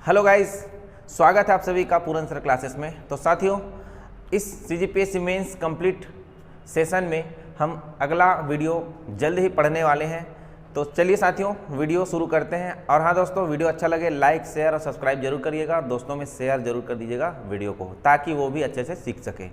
Hello guys, स्वागत है आप सभी का पूरन सर क्लासेस में। तो साथियों, इस CGPSC मेंस कंप्लीट सेशन में हम अगला वीडियो जल्द ही पढ़ने वाले हैं। तो चलिए साथियों, वीडियो शुरू करते हैं। और हाँ दोस्तों, वीडियो अच्छा लगे लाइक शेयर और सब्सक्राइब जरूर करिएगा। दोस्तों में शेयर जरूर कर दीजिएगा वीडियो को, ताकि वो भी अच्छे से सीख सकें।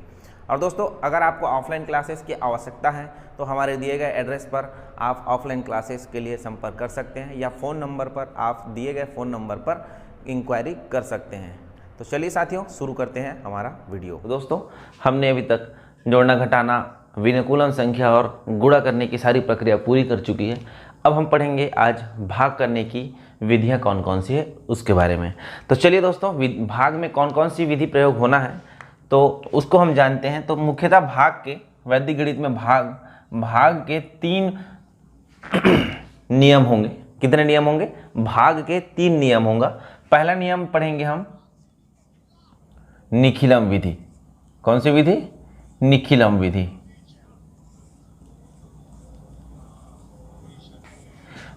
और दोस्तों, अगर आपको ऑफलाइन क्लासेस की आवश्यकता है तो हमारे दिए गए एड्रेस पर आप ऑफलाइन क्लासेस के लिए संपर्क कर सकते हैं, या फ़ोन नंबर पर आप दिए गए फ़ोन नंबर पर इंक्वायरी कर सकते हैं। तो चलिए साथियों, शुरू करते हैं हमारा वीडियो। तो दोस्तों, हमने अभी तक जोड़ना, घटाना, विनुकूलन संख्या और गुणा करने की सारी प्रक्रिया पूरी कर चुकी है। अब हम पढ़ेंगे आज भाग करने की विधियां कौन कौन सी है उसके बारे में। तो चलिए दोस्तों, भाग में कौन कौन सी विधि प्रयोग होना है तो उसको हम जानते हैं। तो मुख्यतः भाग के वैदिक गणित में भाग के 3 नियम होंगे। कितने नियम होंगे? भाग के 3 नियम होगा। पहला नियम पढ़ेंगे हम निखिलम विधि। कौन सी विधि? निखिलम विधि।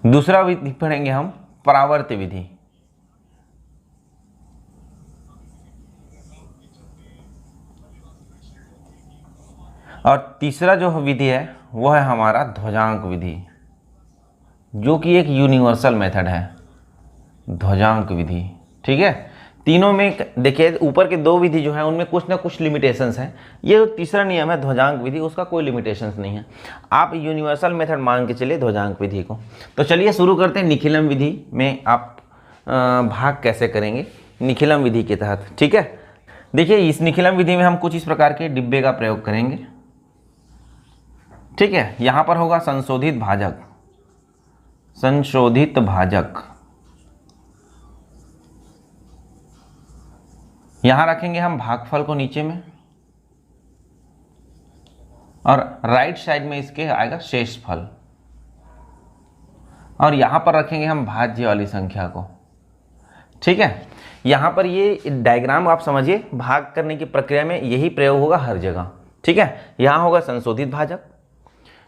दूसरा विधि पढ़ेंगे हम परावर्त विधि। और तीसरा जो विधि है वो है हमारा ध्वजांक विधि, जो कि एक यूनिवर्सल मेथड है, ध्वजांक विधि। ठीक है, तीनों में देखिए ऊपर के 2 विधि जो है उनमें कुछ ना कुछ लिमिटेशंस हैं। ये जो तीसरा नियम है ध्वजांक विधि, उसका कोई लिमिटेशंस नहीं है। आप यूनिवर्सल मेथड मान के चलिए ध्वजांक विधि को। तो चलिए शुरू करते हैं। निखिलम विधि में आप भाग कैसे करेंगे निखिलम विधि के तहत। ठीक है, देखिए इस निखिलम विधि में हम कुछ इस प्रकार के डिब्बे का प्रयोग करेंगे। ठीक है, यहाँ पर होगा संशोधित भाजक, संशोधित भाजक। यहां रखेंगे हम भागफल को नीचे में, और राइट साइड में इसके आएगा शेषफल। और यहां पर रखेंगे हम भाज्य वाली संख्या को। ठीक है, यहां पर ये डायग्राम आप समझिए, भाग करने की प्रक्रिया में यही प्रयोग होगा हर जगह। ठीक है, यहां होगा संशोधित भाजक,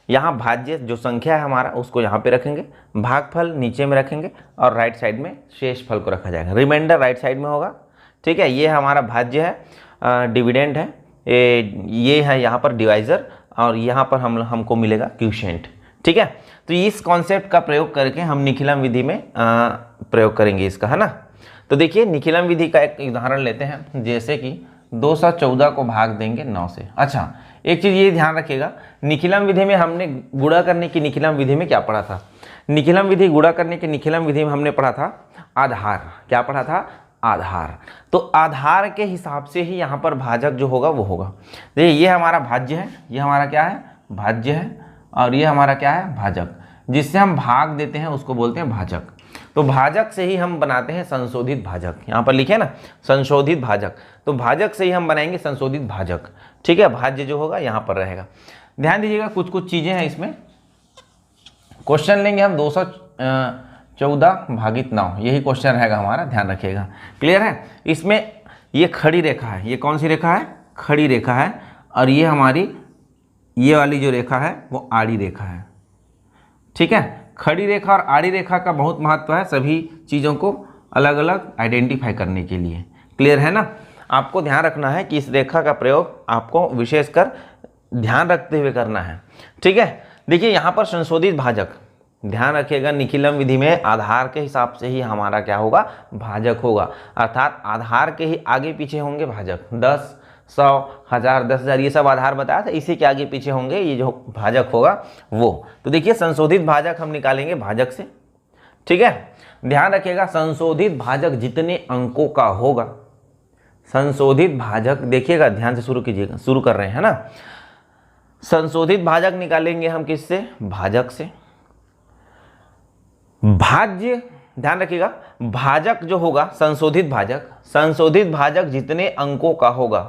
यहाँ भाज्य जो संख्या है हमारा उसको यहाँ पे रखेंगे, भागफल नीचे में रखेंगे, और राइट साइड में शेषफल को रखा जाएगा। रिमाइंडर राइट साइड में होगा। ठीक है, ये हमारा भाज्य है, डिविडेंड है, ये है यहाँ पर डिवाइजर, और यहाँ पर हमको मिलेगा क्यूशेंट। ठीक है, तो इस कॉन्सेप्ट का प्रयोग करके हम निखिलम विधि में प्रयोग करेंगे इसका, है ना। तो देखिए निखिलम विधि का एक उदाहरण लेते हैं, जैसे कि 214 को भाग देंगे 9 से। अच्छा, एक चीज़ ये ध्यान रखिएगा, निखिलम विधि में हमने गुणा करने की निखिलम विधि में क्या पढ़ा था? निखिलम विधि गुणा करने की निखिलम विधि में हमने पढ़ा था आधार। क्या पढ़ा था? आधार। तो आधार के हिसाब से ही यहाँ पर भाजक जो होगा वो होगा। देखिए ये हमारा भाज्य है, ये हमारा क्या है? भाज्य है, और ये हमारा क्या है? भाजक। जिससे हम भाग देते हैं उसको बोलते हैं भाजक। तो भाजक से ही हम बनाते हैं संशोधित भाजक। यहाँ पर लिखे ना संशोधित भाजक, तो भाजक से ही हम बनाएंगे संशोधित भाजक। ठीक है, भाज्य जो होगा यहाँ पर रहेगा। ध्यान दीजिएगा, कुछ कुछ चीजें हैं इसमें। क्वेश्चन लेंगे हम 214 भागित 9, यही क्वेश्चन रहेगा हमारा, ध्यान रखिएगा। क्लियर है? इसमें ये खड़ी रेखा है, ये कौन सी रेखा है? खड़ी रेखा है। और ये हमारी ये वाली जो रेखा है वो आड़ी रेखा है। ठीक है, खड़ी रेखा और आड़ी रेखा का बहुत महत्व है सभी चीज़ों को अलग अलग आइडेंटिफाई करने के लिए। क्लियर है ना? आपको ध्यान रखना है कि इस रेखा का प्रयोग आपको विशेषकर ध्यान रखते हुए करना है। ठीक है, देखिए यहाँ पर संशोधित भाजक, ध्यान रखिएगा निखिलम विधि में आधार के हिसाब से ही हमारा क्या होगा? भाजक होगा। अर्थात आधार के ही आगे पीछे होंगे भाजक। 10, 100, 1000, 10,000 ये सब आधार बताया था, इसी के आगे पीछे होंगे ये जो भाजक होगा वो। तो देखिए संशोधित भाजक हम निकालेंगे भाजक से। ठीक है, ध्यान रखिएगा संशोधित भाजक जितने अंकों का होगा, संशोधित भाजक देखिएगा ध्यान से शुरू कीजिएगा, शुरू कर रहे हैं ना। संशोधित भाजक निकालेंगे हम किससे? भाजक से। भाज्य, ध्यान रखिएगा, भाजक जो होगा संशोधित भाजक जितने अंकों का होगा,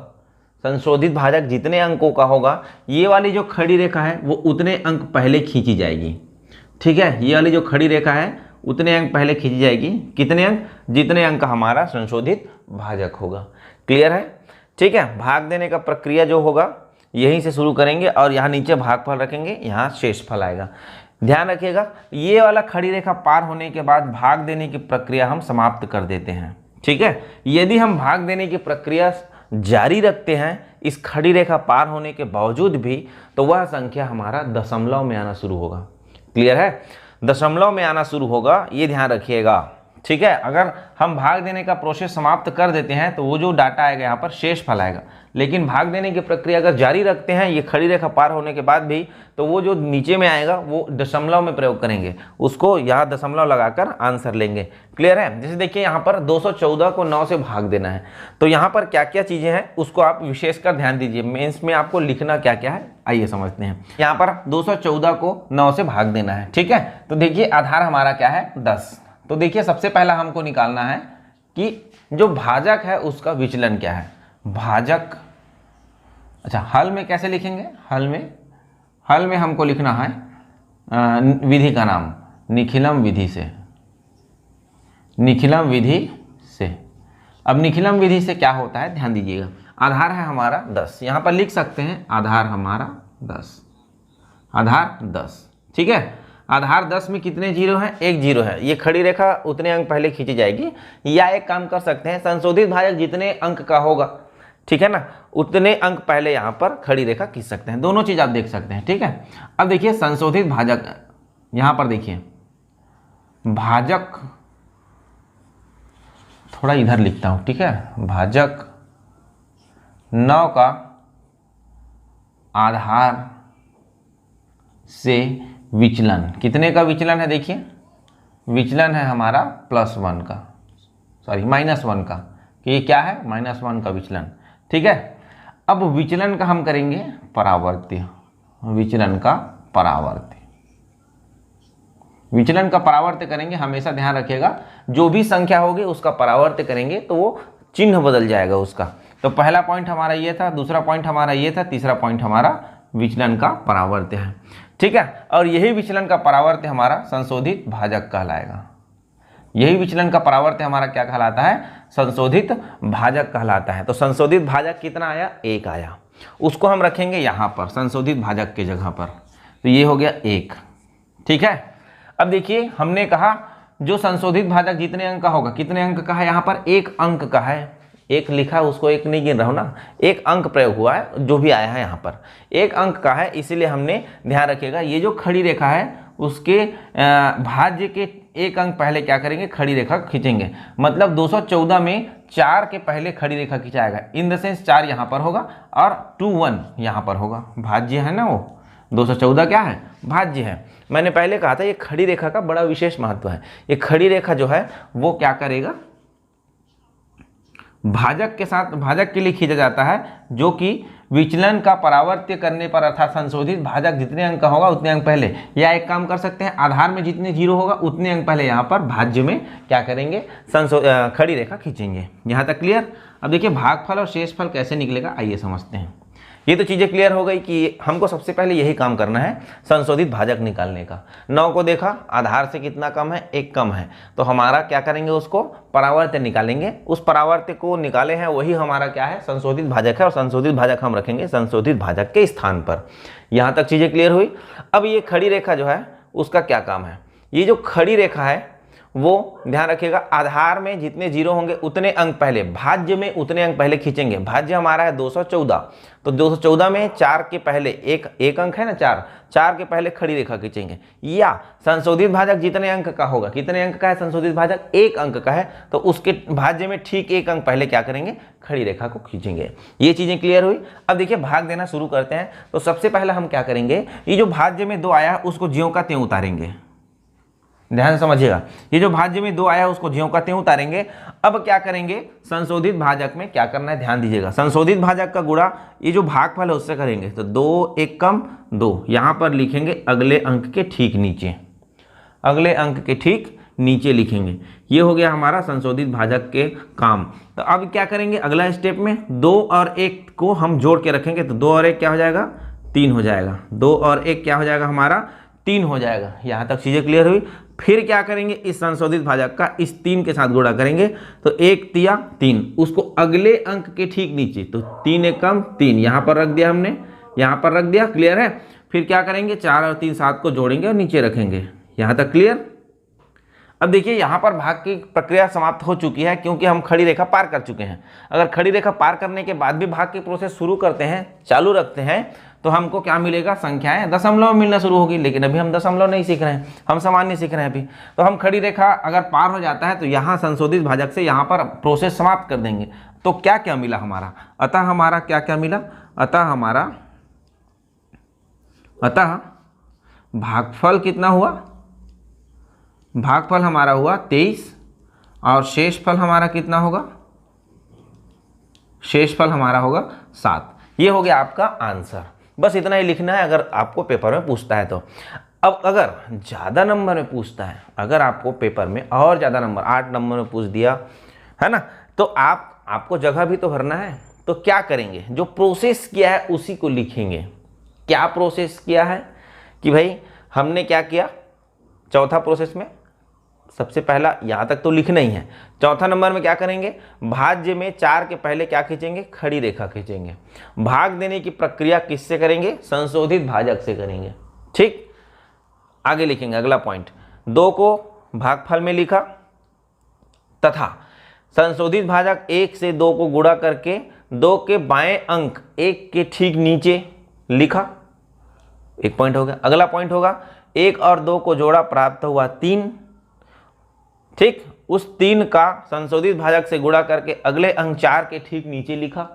संशोधित भाजक जितने अंकों का होगा, ये वाली जो खड़ी रेखा है वो उतने अंक पहले खींची जाएगी। ठीक है, ये वाली जो खड़ी रेखा है उतने अंक पहले खींची जाएगी। कितने अंक? जितने अंक हमारा संशोधित भाजक होगा। क्लियर है? ठीक है, भाग देने का प्रक्रिया जो होगा यहीं से शुरू करेंगे, और यहाँ नीचे भागफल रखेंगे, यहाँ शेषफल आएगा। ध्यान रखिएगा, ये वाला खड़ी रेखा पार होने के बाद भाग देने की प्रक्रिया हम समाप्त कर देते हैं। ठीक है। यदि हम भाग देने की प्रक्रिया जारी रखते हैं इस खड़ी रेखा पार होने के बावजूद भी, तो वह संख्या हमारा दशमलव में आना शुरू होगा। क्लियर है? दशमलव में आना शुरू होगा, ये ध्यान रखिएगा। ठीक है, अगर हम भाग देने का प्रोसेस समाप्त कर देते हैं तो वो जो डाटा आएगा यहाँ पर शेषफल आएगा, लेकिन भाग देने की प्रक्रिया अगर जारी रखते हैं ये खड़ी रेखा पार होने के बाद भी, तो वो जो नीचे में आएगा वो दशमलव में प्रयोग करेंगे, उसको यहाँ दशमलव लगाकर आंसर लेंगे। क्लियर है? जैसे देखिए यहाँ पर 214 को 9 से भाग देना है, तो यहाँ पर क्या क्या चीज़ें हैं उसको आप विशेषकर ध्यान दीजिए। मेंस में आपको लिखना क्या क्या है, आइए समझते हैं। यहाँ पर 214 को 9 से भाग देना है। ठीक है, तो देखिए आधार हमारा क्या है, 10। तो देखिए सबसे पहला हमको निकालना है कि जो भाजक है उसका विचलन क्या है। भाजक, अच्छा हल में कैसे लिखेंगे, हल में हमको लिखना है विधि का नाम निखिलम विधि से। निखिलम विधि से, अब निखिलम विधि से क्या होता है ध्यान दीजिएगा। आधार है हमारा 10, यहाँ पर लिख सकते हैं आधार हमारा 10, आधार 10। ठीक है, आधार 10 में कितने जीरो हैं, एक जीरो है। ये खड़ी रेखा उतने अंक पहले खींची जाएगी, या एक काम कर सकते हैं संशोधित भाजक जितने अंक का होगा, ठीक है ना, उतने अंक पहले यहाँ पर खड़ी रेखा खींच सकते हैं। दोनों चीज आप देख सकते हैं। ठीक है, अब देखिए संशोधित भाजक, यहाँ पर देखिए भाजक, थोड़ा इधर लिखता हूँ। ठीक है, भाजक 9 का आधार से विचलन, कितने का विचलन है, देखिए विचलन है हमारा +1 का, सॉरी -1 का, कि ये क्या है -1 का विचलन। ठीक है, अब विचलन का हम करेंगे परावर्त्य, विचलन का परावर्त्य, विचलन का परावर्त्य करेंगे। हमेशा ध्यान रखिएगा जो भी संख्या होगी उसका परावर्त्य करेंगे तो वो चिन्ह बदल जाएगा उसका। तो पहला पॉइंट हमारा ये था, दूसरा पॉइंट हमारा ये था, तीसरा पॉइंट हमारा विचलन का परावर्त्य है। ठीक है, और यही विचलन का परावर्त्य हमारा संशोधित भाजक कहलाएगा। यही विचलन का परावर्त्य हमारा क्या कहलाता है, संशोधित भाजक कहलाता है। तो संशोधित भाजक कितना आया, 1 आया, उसको हम रखेंगे यहाँ पर संशोधित भाजक के जगह पर, तो ये हो गया 1। ठीक है, अब देखिए हमने कहा जो संशोधित भाजक जितने अंक का होगा, कितने अंक का है, यहाँ पर 1 अंक का है, 1 लिखा है उसको 1 नहीं गिन रहा हूँ ना, 1 अंक प्रयोग हुआ है, जो भी आया है यहाँ पर 1 अंक का है, इसीलिए हमने ध्यान रखिएगा ये जो खड़ी रेखा है उसके भाज्य के 1 अंक पहले क्या करेंगे, खड़ी रेखा खींचेंगे। मतलब 214 में 4 के पहले खड़ी रेखा खिंचाएगा, इन द सेंस 4 यहाँ पर होगा और 21 यहाँ पर होगा। भाज्य है ना वो, 214 क्या है, भाज्य है। मैंने पहले कहा था ये खड़ी रेखा का बड़ा विशेष महत्व है। ये खड़ी रेखा जो है वो क्या करेगा, भाजक के साथ, भाजक के लिए खींचा जाता है, जो कि विचलन का परावर्त्य करने पर, अर्थात संशोधित भाजक जितने अंक का होगा उतने अंक पहले, या एक काम कर सकते हैं आधार में जितने जीरो होगा उतने अंक पहले यहाँ पर भाज्य में क्या करेंगे, खड़ी रेखा खींचेंगे। यहाँ तक क्लियर? अब देखिए भागफल और शेषफल कैसे निकलेगा, आइए समझते हैं। ये तो चीज़ें क्लियर हो गई कि हमको सबसे पहले यही काम करना है संशोधित भाजक निकालने का। 9 को देखा, आधार से कितना कम है, 1 कम है, तो हमारा क्या करेंगे, उसको परावर्त्य निकालेंगे। उस परावर्त्य को निकाले हैं वही हमारा क्या है, संशोधित भाजक है, और संशोधित भाजक हम रखेंगे संशोधित भाजक के स्थान पर। यहाँ तक चीज़ें क्लियर हुई। अब ये खड़ी रेखा जो है उसका क्या काम है, ये जो खड़ी रेखा है वो ध्यान रखिएगा आधार में जितने जीरो होंगे उतने अंक पहले, भाज्य में उतने अंक पहले खींचेंगे। भाज्य हमारा है 214, तो 214 में 4 के पहले एक अंक है ना, 4 के पहले खड़ी रेखा खींचेंगे। या संशोधित भाजक जितने अंक का होगा, कितने अंक का है संशोधित भाजक, 1 अंक का है, तो उसके भाज्य में ठीक 1 अंक पहले क्या करेंगे, खड़ी रेखा को खींचेंगे। ये चीजें क्लियर हुई। अब देखिए भाग देना शुरू करते हैं। तो सबसे पहले हम क्या करेंगे, ये जो भाज्य में 2 आया है उसको ज्यों का त्यों उतारेंगे। ध्यान समझिएगा, ये जो भाज्य में 2 आया है उसको ज्यों का त्यों उतारेंगे। अब क्या करेंगे, संशोधित भाजक में क्या करना है, ध्यान दीजिएगा। संशोधित भाजक का गुणा ये जो भागफल है उससे करेंगे, तो 2 1 कम 2 यहाँ पर लिखेंगे अगले अंक के ठीक नीचे, अगले अंक के ठीक नीचे लिखेंगे। ये हो गया हमारा संशोधित भाजक के काम। तो अब क्या करेंगे, अगला स्टेप में 2 और 1 को हम जोड़ के रखेंगे, तो 2 और 1 क्या हो जाएगा, 3 हो जाएगा। 2 और 1 क्या हो जाएगा हमारा, 3 हो जाएगा। यहाँ तक चीज़ें क्लियर हुई। फिर क्या करेंगे, इस संशोधित भाजक का इस 3 के साथ गुणा करेंगे, तो 1 तिया 3, उसको अगले अंक के ठीक नीचे, तो 3 1 कम 3 यहाँ पर रख दिया हमने, यहाँ पर रख दिया। क्लियर है? फिर क्या करेंगे, 4 और 3 7 को जोड़ेंगे और नीचे रखेंगे। यहाँ तक क्लियर? अब देखिए यहाँ पर भाग की प्रक्रिया समाप्त हो चुकी है क्योंकि हम खड़ी रेखा पार कर चुके हैं। अगर खड़ी रेखा पार करने के बाद भी भाग की प्रोसेस शुरू करते हैं, चालू रखते हैं, तो हमको क्या मिलेगा, संख्याएं दशमलव में मिलना शुरू होगी। लेकिन अभी हम दशमलव नहीं सीख रहे हैं, हम सामान्य सीख रहे हैं अभी। तो हम खड़ी रेखा अगर पार हो जाता है तो यहाँ संशोधित भाजक से यहाँ पर प्रोसेस समाप्त कर देंगे। तो क्या क्या मिला हमारा, अतः हमारा क्या क्या मिला, अतः भागफल कितना हुआ, भागफल हमारा हुआ 23 और शेषफल हमारा कितना होगा, शेषफल हमारा होगा 7। ये हो गया आपका आंसर। बस इतना ही लिखना है अगर आपको पेपर में पूछता है तो। अब अगर ज़्यादा नंबर में पूछता है, अगर आपको पेपर में और ज़्यादा नंबर 8 नंबर में पूछ दिया है ना, तो आपको जगह भी तो भरना है। तो क्या करेंगे, जो प्रोसेस किया है उसी को लिखेंगे। क्या प्रोसेस किया है कि भाई हमने क्या किया, चौथा प्रोसेस में सबसे पहला यहाँ तक तो लिखना ही है। चौथा नंबर में क्या करेंगे, भाज्य में 4 के पहले क्या खींचेंगे, खड़ी रेखा खींचेंगे। भाग देने की प्रक्रिया किससे करेंगे, संशोधित भाजक से करेंगे। ठीक, आगे लिखेंगे अगला पॉइंट, 2 को भागफल में लिखा तथा संशोधित भाजक 1 से 2 को गुणा करके 2 के बाएं अंक 1 के ठीक नीचे लिखा। एक पॉइंट हो गया। अगला पॉइंट होगा 1 और 2 को जोड़ा, प्राप्त हुआ 3। ठीक, उस 3 का संशोधित भाजक से गुणा करके अगले अंक 4 के ठीक नीचे लिखा।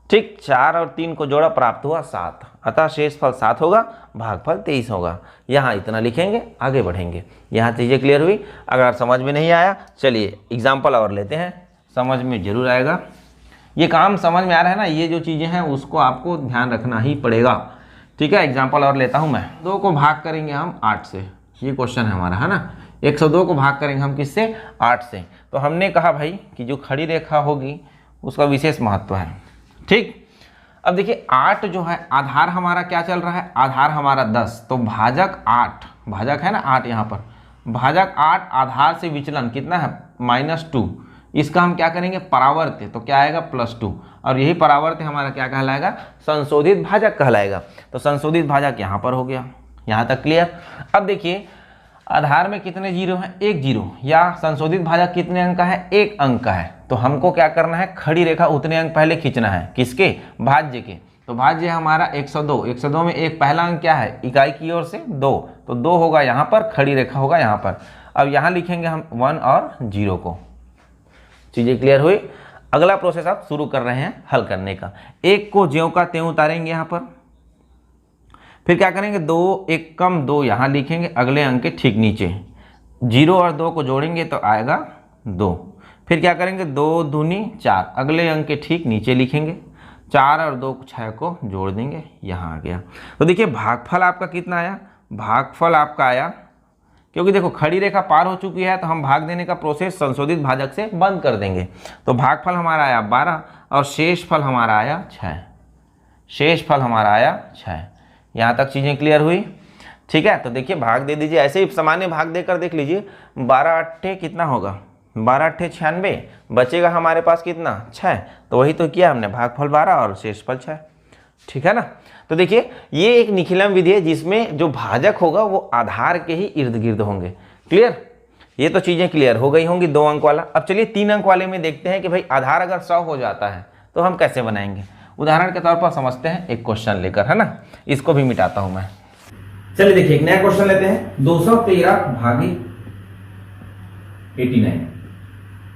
ठीक, 4 और 3 को जोड़ा, प्राप्त हुआ 7। अतः शेषफल 7 होगा, भागफल 23 होगा। यहाँ इतना लिखेंगे, आगे बढ़ेंगे। यहाँ चीज़ें क्लियर हुई। अगर समझ में नहीं आया, चलिए एग्जाम्पल और लेते हैं, समझ में जरूर आएगा। ये काम समझ में आ रहा है ना, ये जो चीज़ें हैं उसको आपको ध्यान रखना ही पड़ेगा। ठीक है, एग्जाम्पल और लेता हूँ मैं। 2 को भाग करेंगे हम 8 से, ये क्वेश्चन है हमारा, है ना। 102 को भाग करेंगे हम किससे, 8 से। तो हमने कहा भाई कि जो खड़ी रेखा होगी उसका विशेष महत्व है। ठीक, अब देखिए 8 जो है आधार हमारा क्या चल रहा है, आधार हमारा 10, तो भाजक 8, भाजक है ना 8, यहाँ पर भाजक 8, आधार से विचलन कितना है, -2। इसका हम क्या करेंगे, परावर्त्य, तो क्या आएगा +2, और यही परावर्त्य हमारा क्या कहलाएगा, संशोधित भाजक कहलाएगा। तो संशोधित भाजक यहाँ पर हो गया। यहाँ तक क्लियर। अब देखिए आधार में कितने जीरो हैं, 1 जीरो, या संशोधित भाजक कितने अंक का है, 1 अंक का है। तो हमको क्या करना है, खड़ी रेखा उतने अंक पहले खींचना है, किसके, भाज्य के। तो भाज्य हमारा 102, 102 में एक पहला अंक क्या है, इकाई की ओर से 2, तो 2 होगा यहाँ पर, खड़ी रेखा होगा यहाँ पर। अब यहाँ लिखेंगे हम 1 और 0 को। चीज़ें क्लियर हुई। अगला प्रोसेस आप शुरू कर रहे हैं हल करने का। 1 को ज्यों का त्यों उतारेंगे यहाँ पर, फिर क्या करेंगे, 2 1 कम 2 यहाँ लिखेंगे अगले अंक के ठीक नीचे। 0 और 2 को जोड़ेंगे तो आएगा 2। फिर क्या करेंगे, 2 दूनी 4 अगले अंक के ठीक नीचे लिखेंगे। 4 और 2 6 को जोड़ देंगे, यहाँ आ गया। तो देखिए भागफल आपका कितना आया, भागफल आपका आया, क्योंकि देखो खड़ी रेखा पार हो चुकी है तो हम भाग देने का प्रोसेस संशोधित भाजक से बंद कर देंगे। तो भागफल हमारा आया 12 और शेषफल हमारा आया 6। शेषफल हमारा आया 6। यहाँ तक चीज़ें क्लियर हुई। ठीक है, तो देखिए भाग दे दीजिए, ऐसे ही सामान्य भाग देकर देख लीजिए। 12 अट्ठे कितना होगा, 12 अट्ठे 96, बचेगा हमारे पास कितना, 6। तो वही तो किया हमने, भागफल 12 और शेषफल 6। ठीक है ना। तो देखिए ये एक निखिलम विधि है जिसमें जो भाजक होगा वो आधार के ही इर्द गिर्द होंगे। क्लियर, ये तो चीज़ें क्लियर हो गई होंगी 2 अंक वाला। अब चलिए 3 अंक वाले में देखते हैं कि भाई आधार अगर 100 हो जाता है तो हम कैसे बनाएंगे। उदाहरण के तौर पर समझते हैं एक क्वेश्चन लेकर, है ना। इसको भी मिटाता हूं मैं। चलिए देखिए एक नया क्वेश्चन लेते हैं, 213 भागी 89।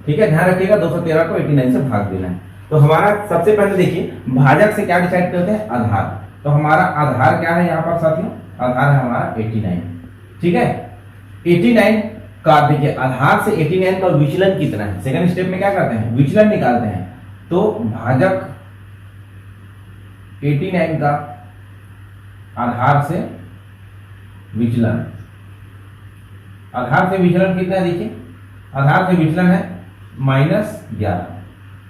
ठीक है, ध्यान रखिएगा 213 को 89 से भाग देना है। तो हमारा सबसे पहले देखिए भाजक से क्या डिसाइड करते हैं, आधार। तो हमारा आधार क्या है यहाँ पर साथियों, आधार है हमारा 89। ठीक है, 89 का देखिए आधार से 89 का विचलन कितना है। सेकंड स्टेप में क्या करते हैं, विचलन निकालते हैं। तो भाजक 89 का आधार से विचलन, आधार से विचलन कितना है, देखिए आधार से विचलन है -11।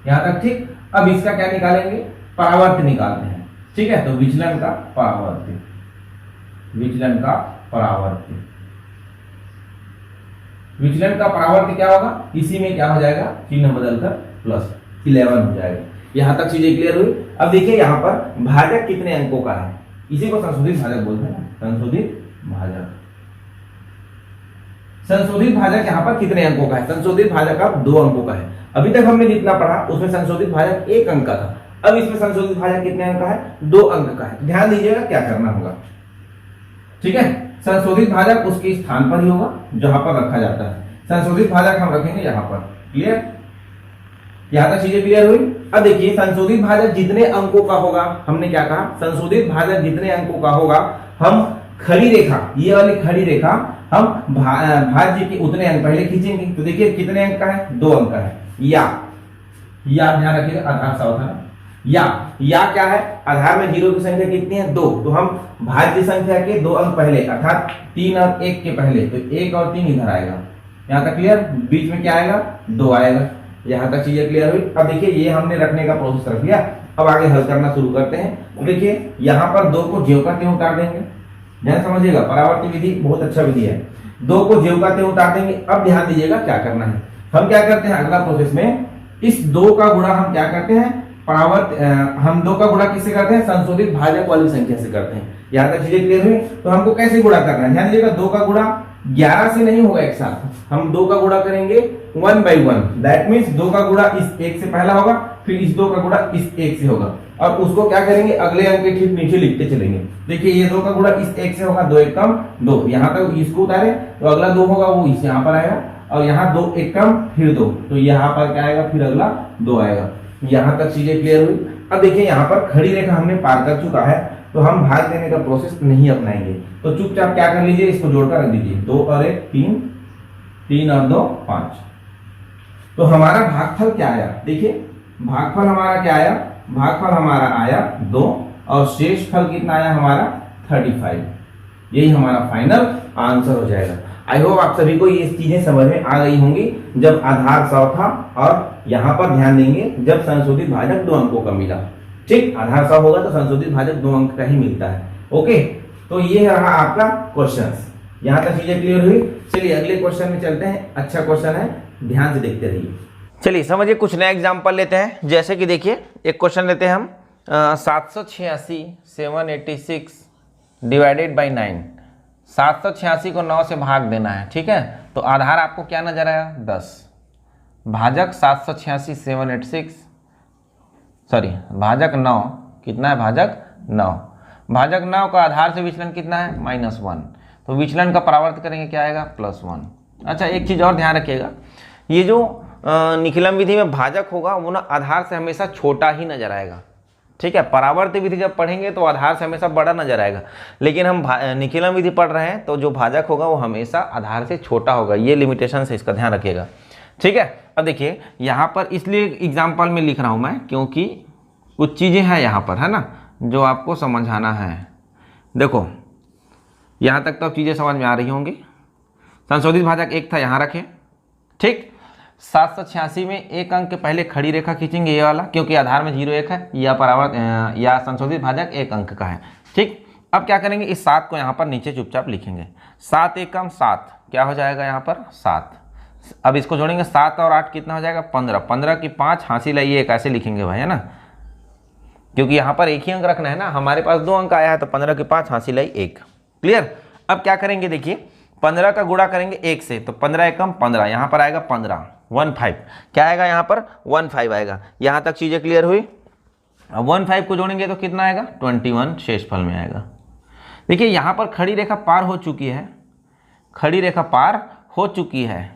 यहां तक ठीक। अब इसका क्या निकालेंगे, परावर्त्य निकालते हैं। ठीक है, तो विचलन का परावर्त्य, विचलन का परावर्त्य, विचलन का परावर्त्य क्या होगा, इसी में क्या हो जाएगा, चिन्ह बदलकर +11 हो जाएगा। यहां तक चीजें क्लियर हुई। अब देखिए यहां पर भाजक कितने अंकों का है, इसी को संशोधित भाजक बोलते हैं, संशोधित भाजक। संशोधित भाजक यहाँ पर कितने अंकों का है? संशोधित भाजक अब 2 अंकों का है। अभी तक हमने जितना पढ़ा उसमें संशोधित भाजक 1 अंक का था, अब इसमें संशोधित भाजक कितने अंक का है? 2 अंक का है। ध्यान दीजिएगा क्या करना होगा, ठीक है। संशोधित भाजक उसके स्थान पर ही होगा जहां पर रखा जाता है। संशोधित भाजक हम रखेंगे यहां पर। क्लियर? यहां तक चीजें क्लियर हुई? अब देखिए संशोधित भाजक जितने अंकों का होगा, हमने क्या कहा, संशोधित भाजक जितने अंकों का होगा हम खड़ी रेखा, ये वाली खड़ी रेखा हम भाज्य के उतने अंक पहले खींचेंगे। तो देखिए कितने अंक का है? 2 अंक का है। या ध्यान रखिएगा, आधार सावधान। या क्या है? आधार में 0 की संख्या कितनी है? 2। तो हम भाज्य संख्या के 2 अंक पहले अर्थात 3 और 1 के पहले, तो 1 और 3 इधर आएगा। यहां तक क्लियर? बीच में क्या आएगा? 2 आएगा। यहां तक चीजें क्लियर हुई? अब देखिए ये हमने रखने का प्रोसेस रख लिया, अब आगे हल करना शुरू करते हैं। तो देखिए यहां पर 2 को ज्यों का त्यों उतार देंगे। ध्यान समझिएगा, परावर्ती विधि बहुत अच्छा विधि है। 2 को ज्यों का त्यों उतार देंगे। अब ध्यान दीजिएगा क्या करना है। हम क्या करते हैं अगला प्रोसेस में, इस 2 का गुणा हम क्या करते हैं, हम 2 का गुणा किससे करते हैं? संशोधित भाजक वाली संख्या से करते हैं। यहां तक चीजें क्लियर हुई? तो हमको कैसे गुणा करना है? ध्यान दीजिएगा, 2 का गुणा 11 से नहीं होगा एक साथ, हम 2 का गुणा करेंगे 1 by 1। दैट मीन्स 2 का गुणा इस 1 से पहला होगा, फिर इस 2 का गुणा इस 1 से होगा, और उसको क्या करेंगे अगले अंक के ठीक नीचे लिखते चलेंगे। देखिए ये 2 का गुणा इस 1 से होगा, 2 1 कम 2, यहां तक इसको उतारे तो अगला 2 होगा वो इस यहां पर आएगा, और यहाँ 2 1 कम फिर 2, तो यहाँ पर क्या आएगा, फिर अगला 2 आएगा। यहां तक चीजें क्लियर हुई? अब देखिए यहाँ पर खड़ी रेखा हमने पार कर चुका है, तो हम भाग देने का प्रोसेस नहीं अपनाएंगे। तो चुपचाप क्या कर लीजिए, इसको जोड़कर रख दीजिए। 2 और 1 3, 3 और 2 5। तो हमारा भागफल क्या आया? देखिए भागफल हमारा क्या आया? भागफल हमारा आया 2, और शेष फल कितना आया हमारा? 35। यही हमारा फाइनल आंसर हो जाएगा। आई होप आप सभी को ये चीजें समझ में आ गई होंगी, जब आधार 100 था, और यहां पर ध्यान देंगे जब संशोधित भाजक 2 अंकों का मिला। ठीक, आधार 100 होगा तो संशोधित भाजक 2 अंक का ही मिलता है। ओके, तो ये रहा आपका क्वेश्चन। यहां तक चीजें क्लियर हुई? चलिए अगले क्वेश्चन में चलते हैं। अच्छा क्वेश्चन है, ध्यान से देखते रहिए। चलिए समझिए, कुछ नया एग्जाम्पल लेते हैं। जैसे कि देखिए एक क्वेश्चन लेते हैं हम, 786 786 डिवाइडेड बाई 9। 786 को 9 से भाग देना है, ठीक है। तो आधार आपको क्या नजर आया? 10। भाजक 786 786, सॉरी भाजक 9, कितना है? भाजक 9। भाजक 9 का आधार से विचलन कितना है? -1। तो विचलन का परावर्त करेंगे, क्या आएगा? +1। अच्छा एक चीज़ और ध्यान रखिएगा, ये जो निखिलम विधि में भाजक होगा वो ना आधार से हमेशा छोटा ही नजर आएगा, ठीक है। परावर्त विधि जब पढ़ेंगे तो आधार से हमेशा बड़ा नजर आएगा, लेकिन हम निखिलम विधि पढ़ रहे हैं तो जो भाजक होगा वो हमेशा आधार से छोटा होगा। ये लिमिटेशन है, इसका ध्यान रखिएगा, ठीक है। अब देखिए यहाँ पर इसलिए एग्जाम्पल में लिख रहा हूँ मैं, क्योंकि कुछ चीज़ें हैं यहाँ पर, है ना, जो आपको समझाना है। देखो यहाँ तक तो अब चीज़ें समझ में आ रही होंगी। संशोधित भाजक 1 था, यहाँ रखें, ठीक। 786 में 1 अंक के पहले खड़ी रेखा खींचेंगे, ये वाला, क्योंकि आधार में 0 1 है, या परावर्त या संशोधित भाजक 1 अंक का है, ठीक। अब क्या करेंगे, इस 7 को यहाँ पर नीचे चुपचाप लिखेंगे। 7 1 कम 7, क्या हो जाएगा यहाँ पर? 7। अब इसको जोड़ेंगे, 7 और 8 कितना हो जाएगा? 15। 15 की 5 हासिल है, ये कैसे लिखेंगे भाई, है ना, क्योंकि यहाँ पर एक ही अंक रखना है ना, हमारे पास 2 अंक आया है, तो 15 की 5 हासिल है 1। क्लियर? अब क्या करेंगे, देखिए 15 का गुणा करेंगे 1 से, तो 15 एकम 15, यहाँ पर आएगा 15, 15, क्या आएगा यहाँ पर? 15 आएगा। यहाँ तक चीज़ें क्लियर हुई? अब 15 को जोड़ेंगे तो कितना आएगा? 21 शेषफल में आएगा। देखिए यहाँ पर खड़ी रेखा पार हो चुकी है, खड़ी रेखा पार हो चुकी है।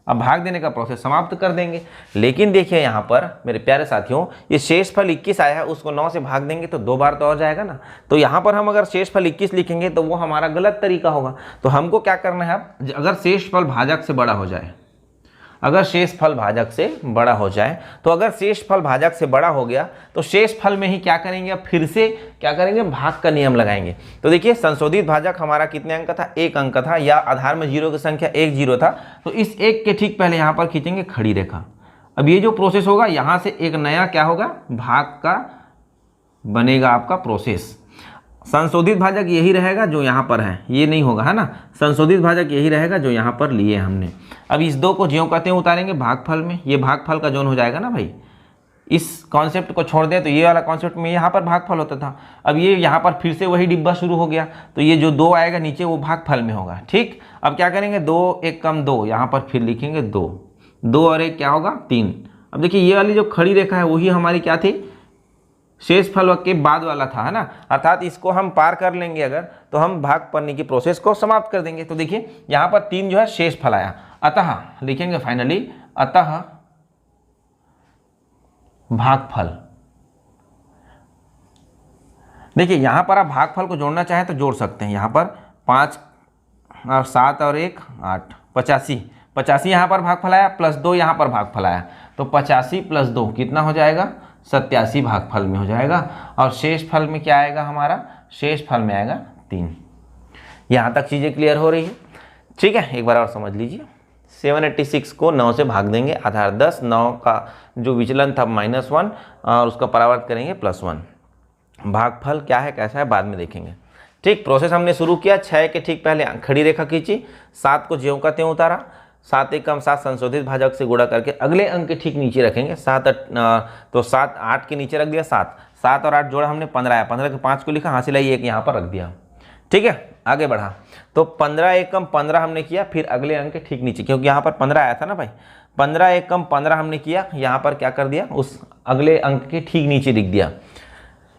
अब भाग देने का प्रोसेस समाप्त कर देंगे। लेकिन देखिए यहाँ पर मेरे प्यारे साथियों, ये शेषफल 21 आया है, उसको 9 से भाग देंगे तो 2 बार तो और जाएगा ना। तो यहाँ पर हम अगर शेषफल 21 लिखेंगे तो वो हमारा गलत तरीका होगा। तो हमको क्या करना है, अब अगर शेषफल भाजक से बड़ा हो जाए, अगर शेषफल भाजक से बड़ा हो जाए, तो अगर शेषफल भाजक से बड़ा हो गया तो शेषफल में ही क्या करेंगे, अब फिर से क्या करेंगे, भाग का नियम लगाएंगे। तो देखिए संशोधित भाजक हमारा कितने अंक का था? 1 अंक का था, या आधार में 0 की संख्या 1 0 था, तो इस 1 के ठीक पहले यहाँ पर खींचेंगे खड़ी रेखा। अब ये जो प्रोसेस होगा, यहाँ से एक नया क्या होगा, भाग का बनेगा आपका प्रोसेस। संशोधित भाजक यही रहेगा जो यहाँ पर है, ये नहीं होगा, है ना। संशोधित भाजक यही रहेगा जो यहाँ पर लिए हमने। अब इस 2 को ज्यों का त्यों उतारेंगे भागफल में, ये भागफल का जोन हो जाएगा ना भाई, इस कॉन्सेप्ट को छोड़ दें तो ये वाला कॉन्सेप्ट में यहाँ पर भागफल होता था। अब ये यहाँ पर फिर से वही डिब्बा शुरू हो गया, तो ये जो 2 आएगा नीचे वो भागफल में होगा। ठीक, अब क्या करेंगे, 2 1 कम 2, यहाँ पर फिर लिखेंगे 2, 2 और 1 क्या होगा 3। अब देखिए ये वाली जो खड़ी रेखा है वही हमारी क्या थी, शेषफल के बाद वाला था, है ना। अर्थात इसको हम पार कर लेंगे अगर, तो हम भाग करने की प्रोसेस को समाप्त कर देंगे। तो देखिए यहाँ पर 3 जो है शेषफल आया, अतः लिखेंगे फाइनली अतः भागफल। देखिए यहां पर आप भागफल को जोड़ना चाहें तो जोड़ सकते हैं। यहां पर 5 और 7 और 1 8, 85, 85 यहां पर भागफल आया, प्लस 2 यहां पर भागफल आया, तो 85 प्लस 2 कितना हो जाएगा, 87 भागफल में हो जाएगा। और शेषफल में क्या आएगा हमारा, शेषफल में आएगा 3। यहां तक चीजें क्लियर हो रही है। ठीक है, एक बार और समझ लीजिए। 786 को 9 से भाग देंगे, आधार 10, 9 का जो विचलन था -1 और उसका परावर्त करेंगे +1। भागफल क्या है कैसा है बाद में देखेंगे। ठीक, प्रोसेस हमने शुरू किया। 6 के ठीक पहले खड़ी रेखा खींची, 7 को ज्यों का त्यों उतारा, 7 1 कम 7 संशोधित भाजक से गुणा करके अगले अंक के ठीक नीचे रखेंगे। 7 तो 7 8 के नीचे रख दिया, 7 और 8 जोड़ा हमने 15 आया, 15 के 5 को लिखा, हासिल आई 1 यहाँ पर रख दिया। ठीक है, आगे बढ़ा तो 15 1 कम 15 हमने किया, फिर अगले अंक के ठीक नीचे, क्योंकि यहाँ पर 15 आया था ना भाई, 15 1 कम 15 हमने किया, यहाँ पर क्या कर दिया, उस अगले अंक के ठीक नीचे लिख दिया।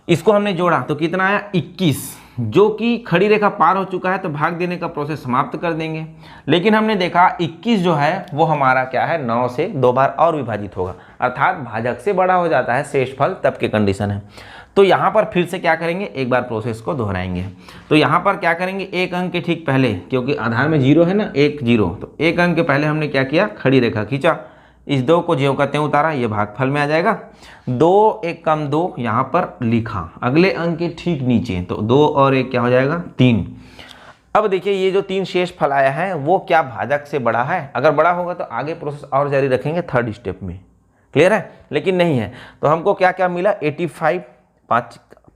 इसको हमने जोड़ा तो कितना आया 21, जो कि खड़ी रेखा पार हो चुका है, तो भाग देने का प्रोसेस समाप्त कर देंगे। लेकिन हमने देखा 21 जो है वो हमारा क्या है, 9 से 2 बार और विभाजित होगा, अर्थात भाजक से बड़ा हो जाता है शेषफल, तब की कंडीशन है। तो यहाँ पर फिर से क्या करेंगे, एक बार प्रोसेस को दोहराएंगे। तो यहाँ पर क्या करेंगे, एक अंक के ठीक पहले, क्योंकि आधार में 0 है ना, 1 0, तो एक अंक के पहले हमने क्या किया, खड़ी रेखा खींचा, इस 2 को ज्यों का त्यों उतारा, ये भागफल में आ जाएगा। 2 1 कम 2 यहाँ पर लिखा, अगले अंक के ठीक नीचे, तो 2 और 1 क्या हो जाएगा 3। अब देखिए ये जो 3 शेषफल आया है वो क्या भाजक से बड़ा है, अगर बड़ा होगा तो आगे प्रोसेस और जारी रखेंगे थर्ड स्टेप में, क्लियर है। लेकिन नहीं है तो हमको क्या क्या मिला, 85,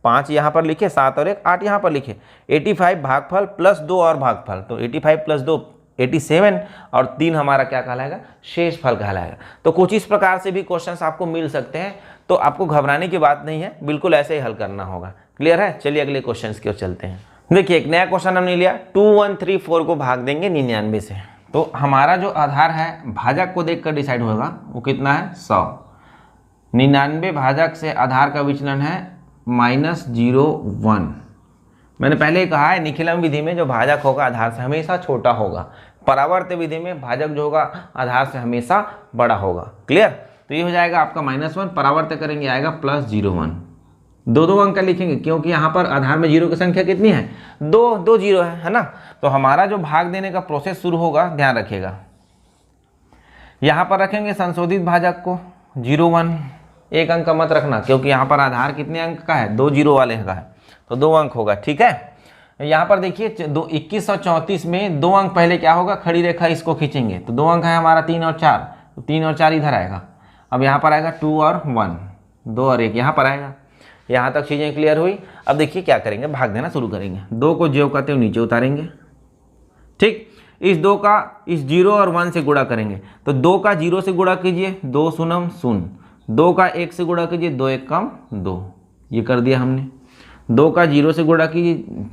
5 यहाँ पर लिखे, 7 और 1 8 यहाँ पर लिखे, 85 भागफल प्लस 2 और भागफल, तो 85 प्लस 2 87 और 3 हमारा क्या कहलाएगा, शेषफल कहलाएगा। तो कुछ इस प्रकार से भी क्वेश्चंस आपको मिल सकते हैं, तो आपको घबराने की बात नहीं है, बिल्कुल ऐसे ही हल करना होगा, क्लियर है। चलिए अगले क्वेश्चंस की ओर चलते हैं। देखिए एक नया क्वेश्चन हमने लिया, 2134 को भाग देंगे 99 से, तो हमारा जो आधार है भाजक को देखकर डिसाइड होगा वो कितना है 100। 99 भाजक से आधार का विचलन है -0 1। मैंने पहले ही कहा है निखिलम विधि में जो भाजक होगा आधार से हमेशा छोटा होगा, परावर्त विधि में भाजक जो होगा आधार से हमेशा बड़ा होगा, क्लियर। तो ये हो जाएगा आपका -1, परावर्त करेंगे आएगा +01। 2 अंक का लिखेंगे क्योंकि यहाँ पर आधार में 0 की संख्या कितनी है, 2 0 है ना। तो हमारा जो भाग देने का प्रोसेस शुरू होगा, ध्यान रखिएगा, यहाँ पर रखेंगे संशोधित भाजक को 0 1, 1 अंक का मत रखना क्योंकि यहाँ पर आधार कितने अंक का है, 2 0 वाले का है, तो 2 अंक होगा, ठीक है। यहाँ पर देखिए 2134 में 2 अंक पहले क्या होगा, खड़ी रेखा इसको खींचेंगे, तो 2 अंक है हमारा 3 और 4, तो 3 और 4 इधर आएगा। अब यहाँ पर आएगा 2 और 1, 2 और 1 यहाँ पर आएगा। यहाँ तक चीज़ें क्लियर हुई। अब देखिए क्या करेंगे, भाग देना शुरू करेंगे। 2 को ज्यों का त्यों नीचे उतारेंगे, ठीक। इस 2 का इस 0 और 1 से गुणा करेंगे, तो 2 का 0 से गुणा कीजिए, 2 शून्य 0, 2 का 1 से गुणा कीजिए, 2 1 कम 2, ये कर दिया हमने। 2 का 0 से गुणा कीजिए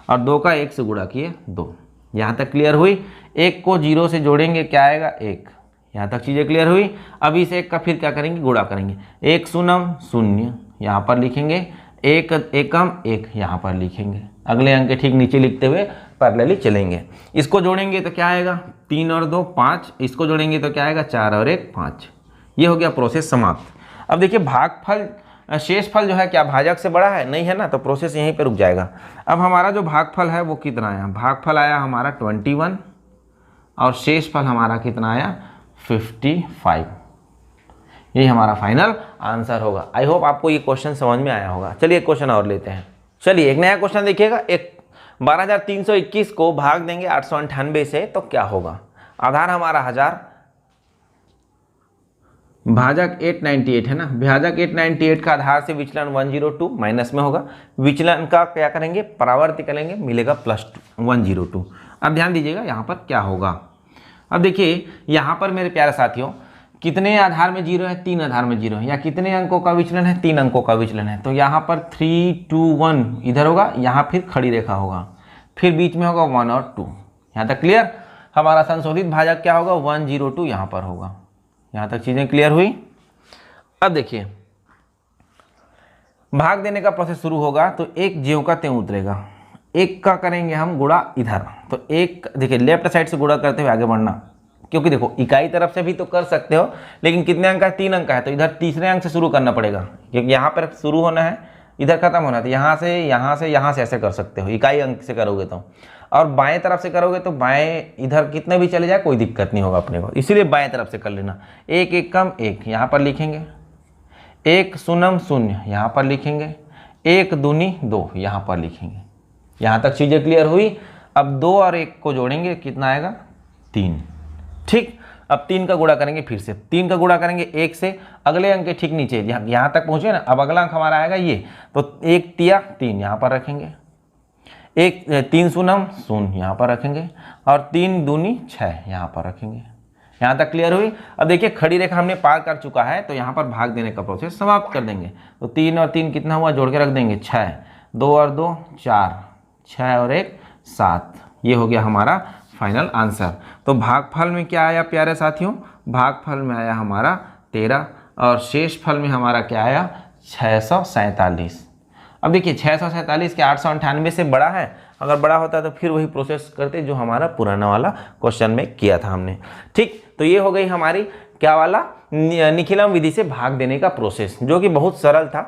और 2 का 1 से गुणा किए 2, यहाँ तक क्लियर हुई। 1 को 0 से जोड़ेंगे क्या आएगा 1, यहाँ तक चीज़ें क्लियर हुई। अब इस 1 का फिर क्या करेंगे, गुणा करेंगे, 1 शून्य 0 यहाँ पर लिखेंगे, 1 1 कम 1 यहाँ पर लिखेंगे, अगले अंक के ठीक नीचे लिखते हुए पैरेलली चलेंगे। इसको जोड़ेंगे तो क्या आएगा 3 और 2 5, इसको जोड़ेंगे तो क्या आएगा 4 और 1 5। ये हो गया प्रोसेस समाप्त। अब देखिए भागफल शेषफल जो है क्या भाजक से बड़ा है, नहीं है ना, तो प्रोसेस यहीं पे रुक जाएगा। अब हमारा जो भागफल है वो कितना आया, भागफल आया हमारा 21 और शेषफल हमारा कितना आया 55। यही हमारा फाइनल आंसर होगा। आई होप आपको ये क्वेश्चन समझ में आया होगा। चलिए एक क्वेश्चन और लेते हैं। चलिए एक नया क्वेश्चन देखिएगा, एक 12321 को भाग देंगे 898 से, तो क्या होगा। आधार हमारा 1000, भाजक 898 है ना, भाजक 898 का आधार से विचलन 102 माइनस में होगा, विचलन का क्या करेंगे परावर्त करेंगे, मिलेगा +102। अब ध्यान दीजिएगा यहाँ पर क्या होगा। अब देखिए यहाँ पर मेरे प्यारे साथियों कितने आधार में जीरो है, 3 आधार में जीरो है, या कितने अंकों का विचलन है, 3 अंकों का विचलन है। तो यहाँ पर 3 2 1 इधर होगा, यहाँ फिर खड़ी रेखा होगा, फिर बीच में होगा 1 और 2। यहाँ तक क्लियर। हमारा संशोधित भाजक क्या होगा, 102 यहाँ पर होगा। यहाँ तक चीज़ें क्लियर हुई। अब देखिए भाग देने का प्रोसेस शुरू होगा तो एक ज्यों का त्यों उतरेगा। एक का करेंगे हम गुणा इधर, तो एक देखिए लेफ्ट साइड से गुणा करते हुए आगे बढ़ना, क्योंकि देखो इकाई तरफ से भी तो कर सकते हो, लेकिन कितने अंक है, 3 अंक है, तो इधर तीसरे अंक से शुरू करना पड़ेगा, क्योंकि यहाँ पर शुरू होना है, इधर खत्म होना है। तो यहाँ से यहाँ से यहाँ से ऐसे कर सकते हो इकाई अंक से करोगे तो, और बाएं तरफ से करोगे तो बाएं इधर कितने भी चले जाए कोई दिक्कत नहीं होगा अपने को, इसीलिए बाएं तरफ से कर लेना। एक एक कम एक यहाँ पर लिखेंगे, एक शून्यम शून्य यहाँ पर लिखेंगे, एक दूनी 2 यहाँ पर लिखेंगे। यहाँ तक चीज़ें क्लियर हुई। अब 2 और 1 को जोड़ेंगे, कितना आएगा, 3। ठीक, अब 3 का गुणा करेंगे, फिर से 3 का गुणा करेंगे 1 से, अगले अंक के ठीक नीचे यहाँ तक पहुँचे ना। अब अगला अंक हमारा आएगा ये, तो 1 तिया 3 यहाँ पर रखेंगे, 3 शून्यम शून्य यहाँ पर रखेंगे, और 3 दूनी 6 यहाँ पर रखेंगे। यहाँ तक क्लियर हुई। अब देखिए खड़ी रेखा हमने पार कर चुका है, तो यहाँ पर भाग देने का प्रोसेस समाप्त कर देंगे। तो 3 और 3 कितना हुआ, जोड़ के रख देंगे 6, 2 और 2 4, 6 और 1 7। ये हो गया हमारा फाइनल आंसर। तो भागफल में क्या आया प्यारे साथियों, भागफल में आया हमारा 13, और शेष फल में हमारा क्या आया, 647। अब देखिए 647 के 898 से बड़ा है, अगर बड़ा होता तो फिर वही प्रोसेस करते जो हमारा पुराना वाला क्वेश्चन में किया था हमने। ठीक, तो ये हो गई हमारी क्या वाला, निखिलम विधि से भाग देने का प्रोसेस, जो कि बहुत सरल था।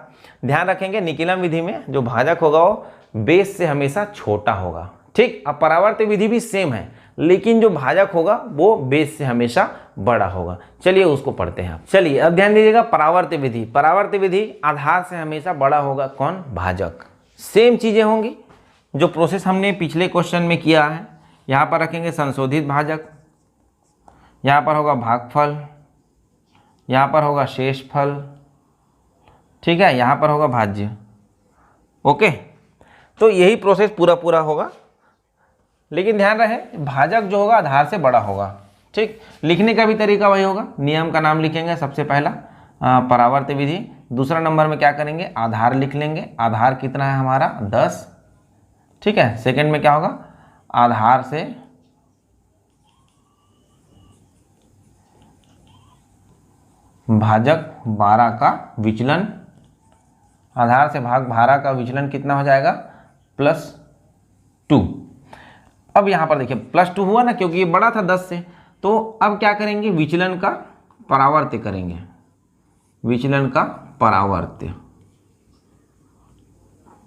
ध्यान रखेंगे निखिलम विधि में जो भाजक होगा वो बेस से हमेशा छोटा होगा। ठीक, अब परावर्त विधि भी सेम है, लेकिन जो भाजक होगा वो बेस से हमेशा बड़ा होगा। चलिए उसको पढ़ते हैं। चलिए अब ध्यान दीजिएगा, परावर्त विधि, परावर्त विधि आधार से हमेशा बड़ा होगा कौन, भाजक। सेम चीजें होंगी जो प्रोसेस हमने पिछले क्वेश्चन में किया है। यहाँ पर रखेंगे संशोधित भाजक, यहाँ पर होगा भागफल, यहाँ पर होगा शेषफल, ठीक है, यहाँ पर होगा भाज्य। ओके, तो यही प्रोसेस पूरा होगा, लेकिन ध्यान रहे भाजक जो होगा आधार से बड़ा होगा। ठीक, लिखने का भी तरीका वही होगा, नियम का नाम लिखेंगे सबसे पहला परावर्त विधि, दूसरा नंबर में क्या करेंगे, आधार लिख लेंगे। आधार कितना है हमारा 10, ठीक है। सेकंड में क्या होगा, आधार से भाजक 12 का विचलन, आधार से भाग 12 का विचलन कितना हो जाएगा, +2। अब यहाँ पर देखिए +2 हुआ ना, क्योंकि ये बड़ा था 10 से। तो अब क्या करेंगे, विचलन का परावर्त्य करेंगे, विचलन का परावर्त्य,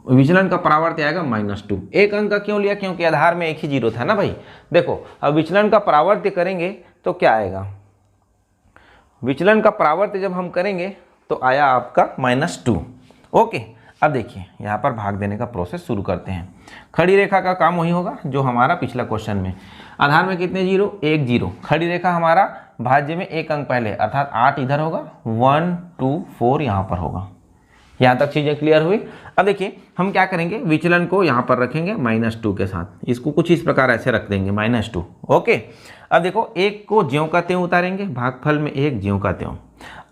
विचलन का परावर्त्य आएगा -2। एक अंक का क्यों लिया, क्योंकि आधार में एक ही जीरो था ना भाई। देखो अब विचलन का परावर्त्य करेंगे तो क्या आएगा, विचलन का परावर्त्य जब हम करेंगे तो आया आपका -2। ओके, अब देखिए यहाँ पर भाग देने का प्रोसेस शुरू करते हैं। खड़ी रेखा का काम वही होगा जो हमारा पिछला क्वेश्चन में, आधार में कितने जीरो, 1 जीरो। खड़ी रेखा हमारा भाज्य में एक अंक पहले, अर्थात 8 इधर होगा, 1 2 4 यहाँ पर होगा। यहाँ तक चीज़ें क्लियर हुई। अब देखिए हम क्या करेंगे, विचलन को यहाँ पर रखेंगे -2 के साथ, इसको कुछ इस प्रकार ऐसे रख देंगे -2। ओके, अब देखो 1 को ज्यों का त्यों उतारेंगे, भागफल में 1 ज्यों का त्यों।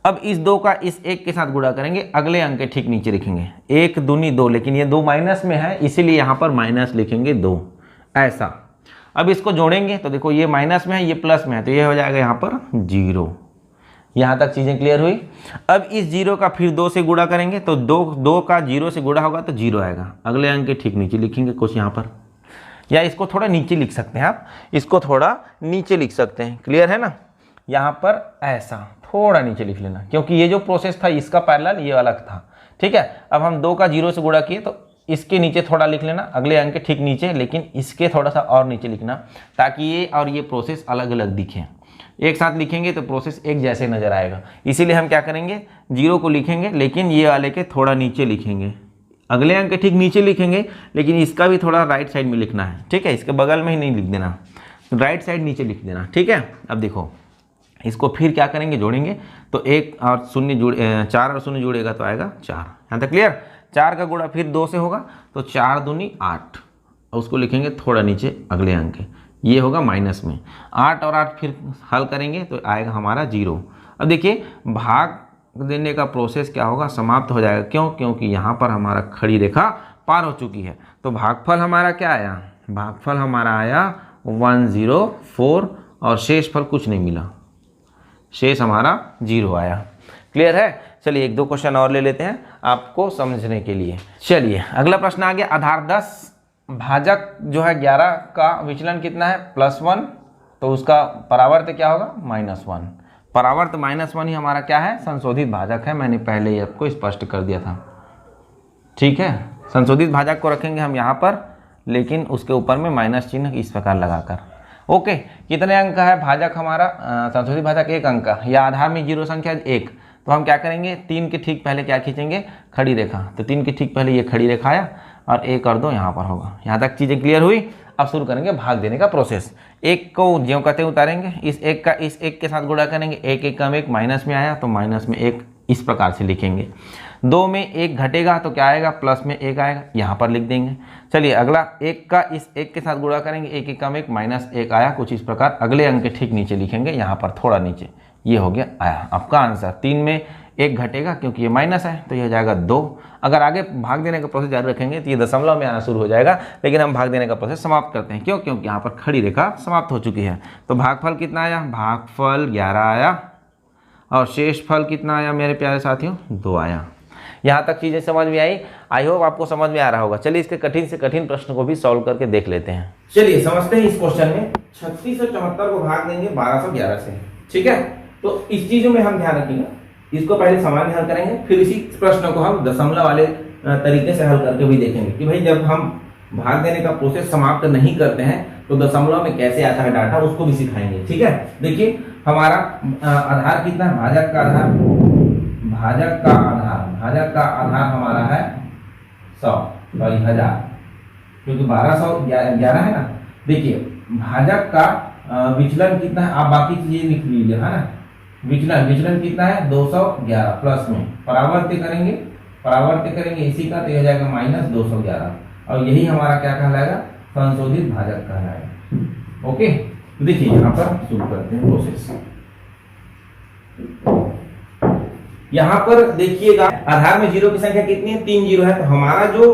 अब इस 2 का इस 1 के साथ गुणा करेंगे, अगले अंक के ठीक नीचे लिखेंगे, 1 दूनी 2, लेकिन ये 2 माइनस में है इसीलिए यहाँ पर माइनस लिखेंगे 2, ऐसा। अब इसको जोड़ेंगे तो देखो ये माइनस में है, ये प्लस में है, तो ये हो जाएगा यहाँ पर 0। यहाँ तक चीज़ें क्लियर हुई। अब इस 0 का फिर 2 से गुणा करेंगे तो 2 का 0 से गुणा होगा तो 0 आएगा, अगले अंक के ठीक नीचे लिखेंगे कुछ यहाँ पर, या इसको थोड़ा नीचे लिख सकते हैं आप, इसको थोड़ा नीचे लिख सकते हैं, क्लियर है ना। यहाँ पर ऐसा थोड़ा नीचे लिख लेना, क्योंकि ये जो प्रोसेस था इसका पैरेलल ये अलग था, ठीक है। अब हम 2 का 0 से गुणा किए तो इसके नीचे थोड़ा लिख लेना, अगले अंक के ठीक नीचे, लेकिन इसके थोड़ा सा और नीचे लिखना, ताकि ये और ये प्रोसेस अलग अलग दिखें। एक साथ लिखेंगे तो प्रोसेस एक जैसे नजर आएगा, इसीलिए हम क्या करेंगे, 0 को लिखेंगे लेकिन ये वाले के थोड़ा नीचे लिखेंगे, अगले अंक के ठीक नीचे लिखेंगे, लेकिन इसका भी थोड़ा राइट साइड में लिखना है, ठीक है। इसके बगल में ही नहीं लिख देना, राइट साइड नीचे लिख देना, ठीक है। अब देखो इसको फिर क्या करेंगे, जोड़ेंगे तो 1 और 0 जुड़े, 4 और 0 जुड़ेगा तो आएगा 4। यहाँ तक क्लियर। 4 का गुणा फिर 2 से होगा तो 4 दूनी 8, और उसको लिखेंगे थोड़ा नीचे अगले अंक के, ये होगा माइनस में। 8 और 8 फिर हल करेंगे तो आएगा हमारा 0। अब देखिए भाग देने का प्रोसेस क्या होगा, समाप्त हो जाएगा। क्यों? क्योंकि यहाँ पर हमारा खड़ी रेखा पार हो चुकी है। तो भागफल हमारा क्या आया, भागफल हमारा आया 104 और शेष फल कुछ नहीं मिला, शेष हमारा 0 आया। क्लियर है? चलिए एक दो क्वेश्चन और ले लेते हैं आपको समझने के लिए। चलिए अगला प्रश्न आ गया, आधार 10 भाजक जो है 11 का विचलन कितना है, +1, तो उसका परावर्त क्या होगा, -1। परावर्त -1 ही हमारा क्या है, संशोधित भाजक है। मैंने पहले ही आपको स्पष्ट कर दिया था। ठीक है, संशोधित भाजक को रखेंगे हम यहाँ पर, लेकिन उसके ऊपर में माइनस चिन्ह इस प्रकार लगाकर। ओके, कितने अंक का है भाजक हमारा, संशोधित भाजक 1 अंक का, या आधार में 0 संख्या 1। तो हम क्या करेंगे, 3 के ठीक पहले क्या खींचेंगे, खड़ी रेखा। तो 3 के ठीक पहले ये खड़ी रेखा आया और 1 और 2 यहाँ पर होगा। यहाँ तक चीज़ें क्लियर हुई। अब शुरू करेंगे भाग देने का प्रोसेस। 1 को ज्यों कहते उतारेंगे, इस 1 का इस 1 के साथ गुणा करेंगे, 1 1 कम 1 माइनस में आया तो माइनस में 1 इस प्रकार से लिखेंगे। 2 में 1 घटेगा तो क्या आएगा, प्लस में 1 आएगा, यहाँ पर लिख देंगे। चलिए अगला 1 का इस 1 के साथ गुणा करेंगे, 1 1 कम 1 माइनस 1 आया, कुछ इस प्रकार। अगले अंक के ठीक नीचे लिखेंगे, यहाँ पर थोड़ा नीचे, ये हो गया आया आपका आंसर। 3 में 1 घटेगा क्योंकि ये माइनस है तो ये हो जाएगा 2। अगर आगे भाग देने का प्रोसेस जारी रखेंगे तो ये दशमलव में आना शुरू हो जाएगा, लेकिन हम भाग देने का प्रोसेस समाप्त करते हैं। क्यों? क्योंकि यहाँ पर खड़ी रेखा समाप्त हो चुकी है। तो भागफल कितना आया, भागफल 11 आया और शेष फल कितना आया मेरे प्यारे साथियों, 2 आया। यहाँ तक चीज़ें समझ में आई? आई होप आपको समझ में आ रहा होगा। चलिए इसके कठिन से कठिन प्रश्न को भी सॉल्व करके देख लेते हैं। चलिए समझते हैं इस क्वेश्चन में। 3674 को भाग देंगे 1211 से, ठीक है। तो इस चीजों में हम ध्यान रखेंगे, इसको पहले सामान्य हल करेंगे, फिर इसी प्रश्न को हम दशमलव वाले तरीके से हल करके भी देखेंगे कि भाई जब हम भाग देने का प्रोसेस समाप्त नहीं करते हैं तो दशमलव में कैसे आता है डाटा, उसको भी सिखाएंगे। ठीक है, देखिए हमारा आधार कितना है, भाजक का आधार, भाजक का आधार हमारा है 100 सॉरी 1000, क्योंकि 1211 है ना। देखिए भाजक का विचलन कितना है, आप बाकी चीजें लिख लीजिए, है ना। विचलन कितना है, 211 प्लस में परावर्त करेंगे इसी का, तो हो जाएगा -211 और यही हमारा क्या कहलाएगा, संशोधित भाजक कहलाएगा। ओके, तो देखिए यहाँ पर शुरू करते हैं प्रोसेस। यहाँ पर देखिएगा आधार में 0 की संख्या कितनी है, 3 0 है। तो हमारा जो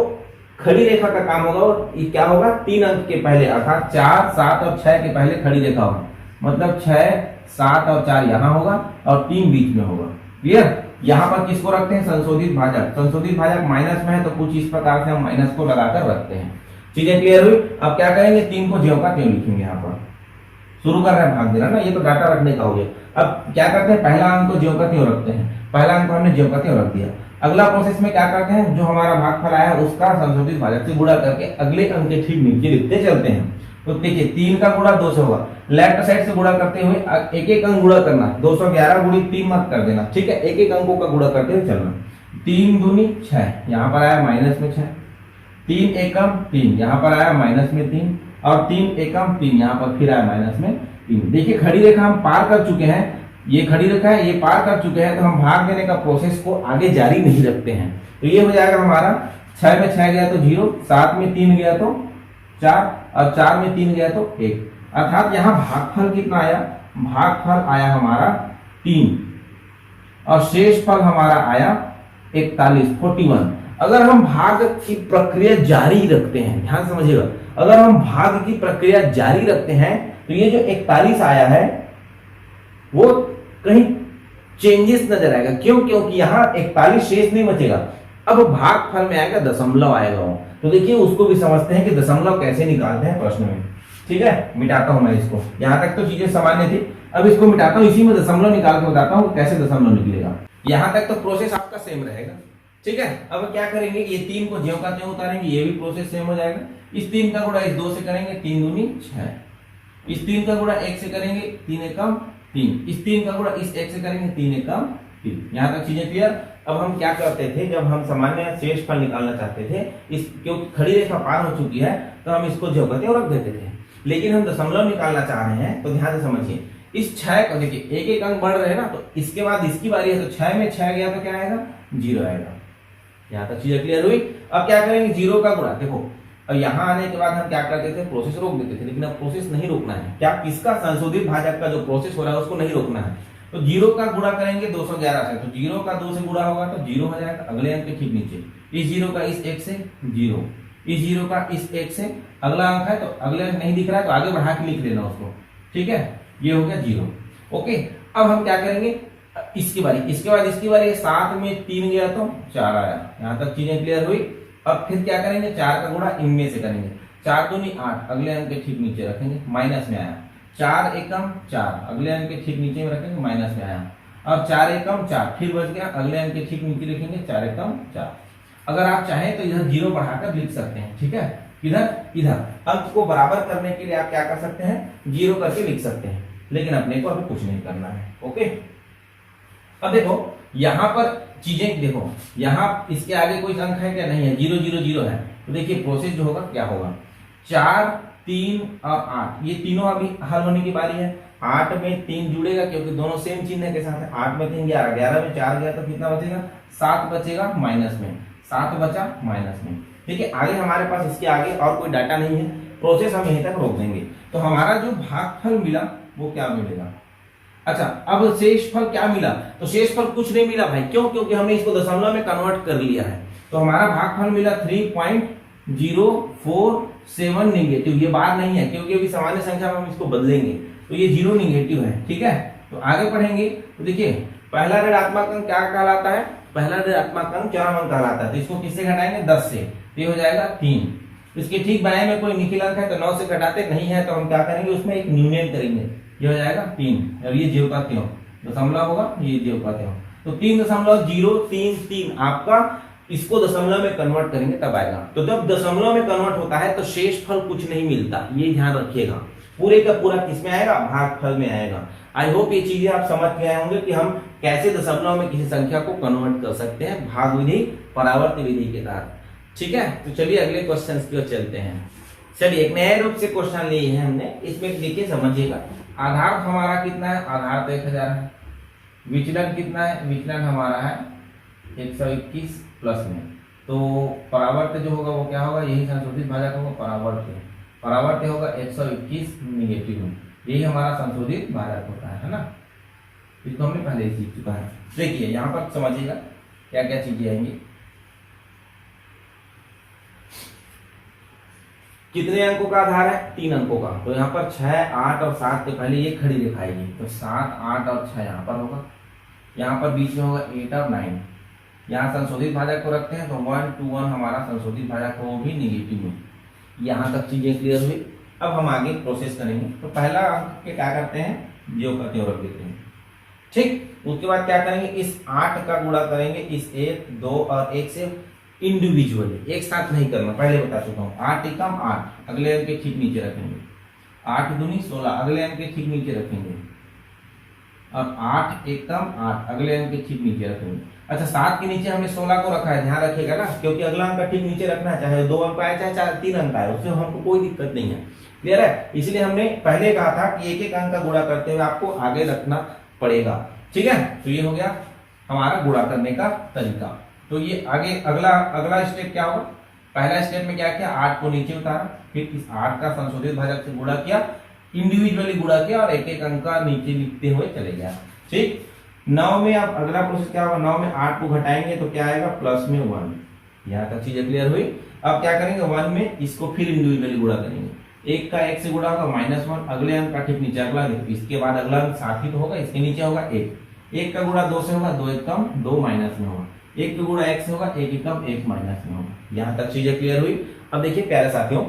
खड़ी रेखा का काम होगा और ये क्या होगा, 3 अंक के पहले अर्थात 4 7 और 6 के पहले खड़ी रेखा होगा, मतलब 6 7 और 4 यहाँ होगा और 3 बीच में होगा। क्लियर? यहाँ पर किसको रखते हैं, संशोधित भाजक। संशोधित भाजक माइनस में है तो कुछ इस प्रकार से हम माइनस को लगाकर रखते हैं। चीजें क्लियर हुई? अब क्या करेंगे, 3 को ज्यों का त्यों लिखेंगे। यहाँ पर शुरू कर रहे हैं भाग देना ना, ये तो डाटा रखने का हो गया। अब क्या करते हैं, पहला अंक को ज्यों का त्यों रखते हैं, पहला अंक को हमने ज्यों का त्यों रख दिया। अगला प्रोसेस में क्या करते हैं, जो हमारा भागफल आया है उसका संशोधित भाजक से गुणा करके अगले अंक के ठीक नीचे लिखते चलते हैं। तो देखिए 3 का गुणा 2 से होगा, लेफ्ट साइड से गुणा करते हुए एक एक अंक गुणा करना, 211 गुणी 3 मत कर देना, ठीक है। एक एक अंकों का गुणा करते हुए चलना। 3 दूनी 6, यहाँ पर आया माइनस में 6, 3 एकम 3, यहाँ पर आया माइनस में 3 और 3 एकम 3, यहाँ पर फिर आया माइनस में 3। देखिए खड़ी रेखा हम पार कर चुके हैं, ये खड़ी रेखा है, ये पार कर चुके हैं, तो हम भाग देने का प्रोसेस को आगे जारी नहीं रखते हैं। तो ये हो जाएगा हमारा 6 में 6 गया तो 0, 7 में 3 गया तो 4 और 4 में 3 गया तो 1, अर्थात यहाँ भागफल कितना आया, भागफल आया हमारा 3 और शेष फल हमारा आया 41। अगर हम भाग की प्रक्रिया जारी रखते हैं, ध्यान समझिएगा, अगर हम भाग की प्रक्रिया जारी रखते हैं तो ये जो 41 आया है वो कहीं चेंजेस नजर आएगा। क्यों? क्योंकि यहाँ 41 शेष नहीं बचेगा, अब भागफल में आएगा दशमलव आएगा। तो देखिए उसको भी समझते हैं कि दशमलव कैसे निकालते हैं प्रश्न में। ठीक है, मिटाता हूं मैं इसको, यहां तक तो चीजें सामान्य थी, अब इसको मिटाता हूं, इसी में दशमलव निकाल के बताता हूं कैसे दशमलव निकलेगा। यहां तक तो प्रोसेस आपका सेम रहेगा। ठीक है, अब क्या करेंगे, ये 3 को ज्यों का त्यों उतारेंगे, ये भी प्रोसेस सेम हो जाएगा। इस 3 का गुणा इस 2 से करेंगे, 3 दूनी 6, इस 3 का गुणा 1 से करेंगे, 3 एकम 3, इस 3 का गुणा इस 1 से करेंगे, 3 एकम 3। यहाँ तक चीजें क्लियर? अब हम क्या करते थे, जब हम सामान्य शेष फल निकालना चाहते थे, इस क्योंकि खड़ी रेखा पार हो चुकी है तो हम इसको ज्यों का त्यों रख देते थे। लेकिन हम दशमलव निकालना चाह रहे हैं तो ध्यान से समझिए, इस 6 को देखिए एक एक अंक बढ़ रहे हैं ना, तो इसके बाद इसकी बारी है, तो 6 में 6 गया तो क्या आएगा, 0 आएगा। यहाँ तक चीजें क्लियर हुई? अब क्या करेंगे, 0 का गुणा, देखो अब यहाँ आने के बाद हम क्या करते थे, प्रोसेस रोक देते थे, लेकिन अब प्रोसेस नहीं रोकना है। क्या? किसका? संशोधित भाजक का जो प्रोसेस हो रहा है उसको नहीं रोकना है। तो 0 का गुणा करेंगे 211 से, तो 0 का 2 से गुणा होगा तो 0 हो जाएगा, अगले अंक के ठीक नीचे। इस 0 का इस 1 से 0, इस 0 का इस 1 से, अगला अंक है तो अगले अंक नहीं दिख रहा है तो आगे बढ़ा के लिख लेना उसको, ठीक है। ये हो गया 0। ओके, अब हम क्या करेंगे, इसकी बारी, इसके बाद इसकी बारी, 7 में 3 गया तो 4 आया। यहां तक चीजें क्लियर हुई। अब फिर क्या करेंगे, 4 का गुणा इनमें से करेंगे, 4 दूनी 8, अगले अंक के ठीक नीचे रखेंगे, माइनस में आया। 4 एकम 4, अगले अंक के ठीक नीचे में रखेंगे, माइनस में आया। अब 4 एकम 4 फिर बच गया, अगले अंक के ठीक नीचे लिखेंगे 4 एकम 4। अगर आप चाहें तो इधर 0 बढ़ाकर लिख सकते हैं, ठीक है। इधर अंक को बराबर करने के लिए आप क्या कर सकते हैं, 0 करके लिख सकते हैं, लेकिन अपने को अभी कुछ नहीं करना है। ओके, अब देखो यहां पर चीजें देखो, यहां इसके आगे कोई अंक है क्या, नहीं है, 0 0 0 है। तो देखिए प्रोसेस जो होगा क्या होगा, 4 3 और 8 ये तीनों अभी हल होने की बारी है। 8 में 3 जुड़ेगा क्योंकि दोनों सेम चिन्ह के साथ है। 8 में 3 11, 11 में 4 गया तो कितना बचेगा, 7 बचेगा माइनस में, 7 बचा माइनस में, ठीक है। आगे हमारे पास इसके आगे और कोई डाटा नहीं है, प्रोसेस हम यहीं तक रोक देंगे। तो हमारा जो भागफल मिला वो क्या मिलेगा। अच्छा, अब शेषफल क्या मिला, तो शेषफल कुछ नहीं मिला भाई, क्यों, क्योंकि हमने इसको दशमलव में कन्वर्ट कर लिया है। तो हमारा भागफल मिला 3.047 नेगेटिव। ये बार नहीं है क्योंकि अभी सामान्य संख्या में हम इसको बदलेंगे, तो ये 0 नेगेटिव है, ठीक है। तो आगे पढ़ेंगे तो देखिए पहला ऋणात्मक अंक क्या कहलाता है, पहला ऋणात्मक अंक चरम अंक कहलाता है। तो इसको किससे घटाएंगे, 10 से, तो ये हो जाएगा 3। इसके ठीक बाएं में कोई निखिल अंक है तो 9 से घटाते नहीं है, तो हम क्या करेंगे, उसमें एक न्यूनयन करेंगे, ये हो जाएगा 3। और ये ज्यों का त्यों दशमलव होगा, ये ज्यों का त्यों, तो 3.033 आपका इसको दशमलव में कन्वर्ट करेंगे तब आएगा। तो जब दशमलव में कन्वर्ट होता है तो शेषफल कुछ नहीं मिलता, ये ध्यान रखिएगा। पूरे का पूरा किस में आएगा, भागफल में आएगा। आई होप ये चीजें आप समझ गए होंगे कि हम कैसे दशमलव में किसी संख्या को कन्वर्ट कर सकते हैं भाग विधि, परावर्त विधि के तहत, ठीक है। तो चलिए अगले क्वेश्चन की ओर चलते हैं। चलिए एक नए रूप से क्वेश्चन लिए हैं हमने, इसमें देखिए समझिएगा। आधार हमारा कितना है, आधार तो 1000 है। विचलन कितना है, विचलन हमारा है 121 प्लस में। तो परावर्त जो होगा वो क्या होगा, यही संशोधित भाजक होगा, परावर्त होगा 121 निगेटिव में, यही हमारा संशोधित भाजक होता है ना। इसको हमने पहले ही सीख चुका है। देखिए यहाँ पर समझिएगा क्या क्या चीजें आएंगी। कितने अंकों का आधार है, 3 अंकों का। तो यहाँ पर 6 8 और 7 के पहले ये खड़ी दिखाएगी, तो 7 8 और 6 यहाँ पर होगा। यहाँ पर बीच में होगा 8 और 9। यहाँ संशोधित भाजक को रखते हैं तो 1 2 1 हमारा संशोधित भाजक हो भी निगेटिव में। यहाँ तक चीजें क्लियर हुई। अब हम आगे प्रोसेस करेंगे। तो पहला अंक के क्या करते हैं, जो करते हैं रख देते हैं, ठीक। उसके बाद क्या करेंगे, इस 8 का गुणा करेंगे इस 1 2 और 1 से इंडिविजुअली, एक साथ नहीं करना, पहले बता चुका हूँ। 8 एकम 8, अगले अंक के ठीक नीचे रखेंगे। 8 दूनी 16, अगले अंक के ठीक नीचे रखेंगे। अब 8 एकम 8, अगले अंक के ठीक नीचे रखेंगे। अच्छा, 7 के नीचे हमने 16 को रखा है, ध्यान रखिएगा ना, क्योंकि अगला अंक का ठीक नीचे रखना है, चाहे 2 अंक आए चाहे 3 अंक आए, उससे हमको कोई दिक्कत नहीं है। क्लियर है। इसलिए हमने पहले कहा था कि एक एक अंक का गुणा करते हुए आपको आगे रखना पड़ेगा, ठीक है। तो ये हो गया हमारा गुणा करने का तरीका। तो ये आगे अगला स्टेप क्या होगा, पहला स्टेप में क्या किया, 8 को नीचे उतारा, फिर इस 8 का संशोधित भाजक से गुणा किया, इंडिविजुअली गुणा किया और एक एक अंक का नीचे लिखते हुए चले गया, ठीक। 9 में अब अगला प्रोसेस क्या होगा, 9 में 8 को घटाएंगे तो क्या आएगा, प्लस में 1। यहाँ तक चीजें क्लियर हुई। अब क्या करेंगे, 1 में इसको फिर इंडिविजुअली गुणा करेंगे। 1 का 1 से गुणा होगा -1, अगले अंक का ठीक नीचे अगला, इसके बाद अगला अंक साथ ही तो होगा, इसके नीचे होगा 1 का गुणा 2 से होगा, 2 एकम 2 माइनस में होगा। 1 का गुणा 1 से होगा, 1 एकम 1 माइनस में होगा। यहाँ तक चीजें क्लियर हुई। अब देखिए प्यारे साथियों,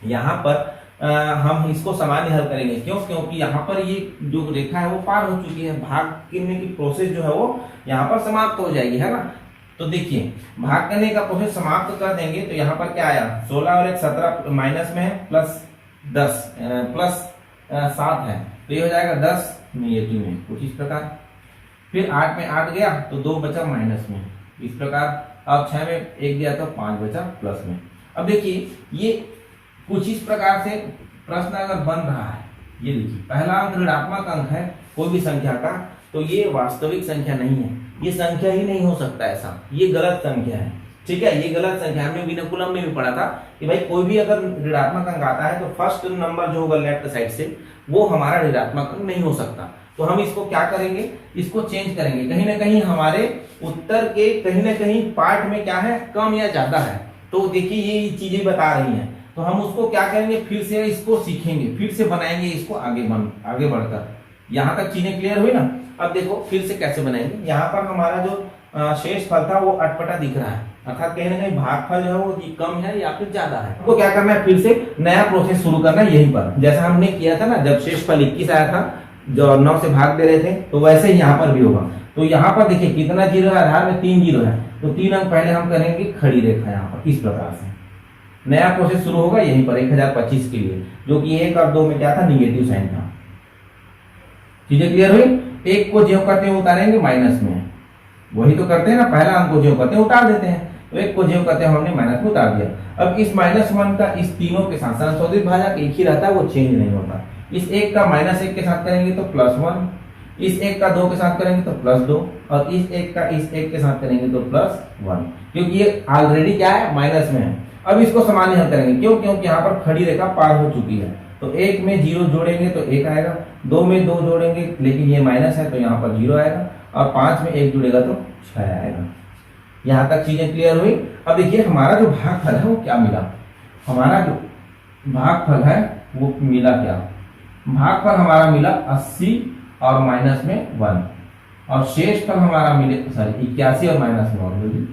यहाँ पर हम इसको सामान्य हल करेंगे, क्यों, क्योंकि यहाँ पर ये जो रेखा है वो पार हो चुकी है, भाग करने की प्रोसेस जो है वो यहाँ पर समाप्त हो जाएगी, है ना। तो देखिए भाग करने का प्रोसेस समाप्त कर देंगे तो यहाँ पर क्या आया, 16 और 1 17 माइनस में है, प्लस 10 प्लस 7 है, तो ये हो जाएगा 10 निगेटिव में, कुछ इस प्रकार। फिर 8 में 8 गया तो 2 बचा माइनस में, इस प्रकार। अब 6 में 1 गया तो 5 बचा प्लस में। अब देखिए ये कुछ इस प्रकार से प्रश्न अगर बन रहा है, ये देखिए पहला अंक ऋणात्मक अंक है कोई भी संख्या का, तो ये वास्तविक संख्या नहीं है, ये संख्या ही नहीं हो सकता ऐसा, ये गलत संख्या है, ठीक है। ये गलत संख्या हमने विनकुलम में भी पढ़ा था कि भाई कोई भी अगर ऋणात्मक अंक आता है तो फर्स्ट नंबर जो होगा लेफ्ट साइड से वो हमारा ऋणात्मक अंक नहीं हो सकता। तो हम इसको क्या करेंगे, इसको चेंज करेंगे। कहीं ना कहीं हमारे उत्तर के कहीं ना कहीं पार्ट में क्या है, कम या ज्यादा है। तो देखिए ये चीजें बता रही हैं, तो हम उसको क्या करेंगे, फिर से इसको सीखेंगे, फिर से बनाएंगे इसको आगे बढ़कर। यहाँ तक चीजें क्लियर हुई ना। अब देखो फिर से कैसे बनाएंगे। यहाँ पर हमारा जो शेष फल था वो अटपटा दिख रहा है, अर्थात कहीं ना कहीं भागफल जो है वो कम है या फिर ज्यादा है। तो क्या करना है, फिर से नया प्रोसेस शुरू करना है यहीं पर, जैसा हमने किया था ना जब शेष फल 21 आया था, जो 9 से भाग दे रहे थे, तो वैसे ही यहाँ पर भी होगा। तो यहाँ पर देखिए कितना जीरो है, आधार में 3 जीरो है, तो 3 अंक पहले हम करेंगे खड़ी रेखा यहाँ पर, इस प्रकार से नया प्रोसेस शुरू होगा यहीं पर 1025 के लिए, जो कि 1 और 2 में क्या था, निगेटिव साइन था। चीजें क्लियर हुई। 1 को ज्यों करते हैं उतारेंगे माइनस में, वही तो करते हैं ना, पहला अंक को ज्यों करते हैं उतार देते हैं, तो 1 को ज्यों करते हैं हमने माइनस में उतार दिया। अब इस -1 का इस तीनों के साथ संशोधित भाजक एक ही रहता है, वो चेंज नहीं होता। इस 1 का -1 के साथ करेंगे तो +1, इस 1 का 2 के साथ करेंगे तो +2, और इस 1 का इस 1 के साथ करेंगे तो +1, क्योंकि ये ऑलरेडी क्या है, माइनस में है। अब इसको सामान्य हल करेंगे, क्यों, क्योंकि यहाँ पर खड़ी रेखा पार हो चुकी है। तो 1 में 0 जोड़ेंगे तो 1 आएगा, 2 में 2 जोड़ेंगे लेकिन ये माइनस है तो यहाँ पर 0 आएगा, और 5 में 1 जुड़ेगा तो 6 आएगा। यहाँ तक चीजें क्लियर हुई। अब देखिए हमारा जो भागफल है वो क्या मिला, हमारा जो भागफल है वो मिला क्या, भागफल हमारा मिला 80 और माइनस में 1, और शेष फल हमारा मिले 81 और माइनस में 1,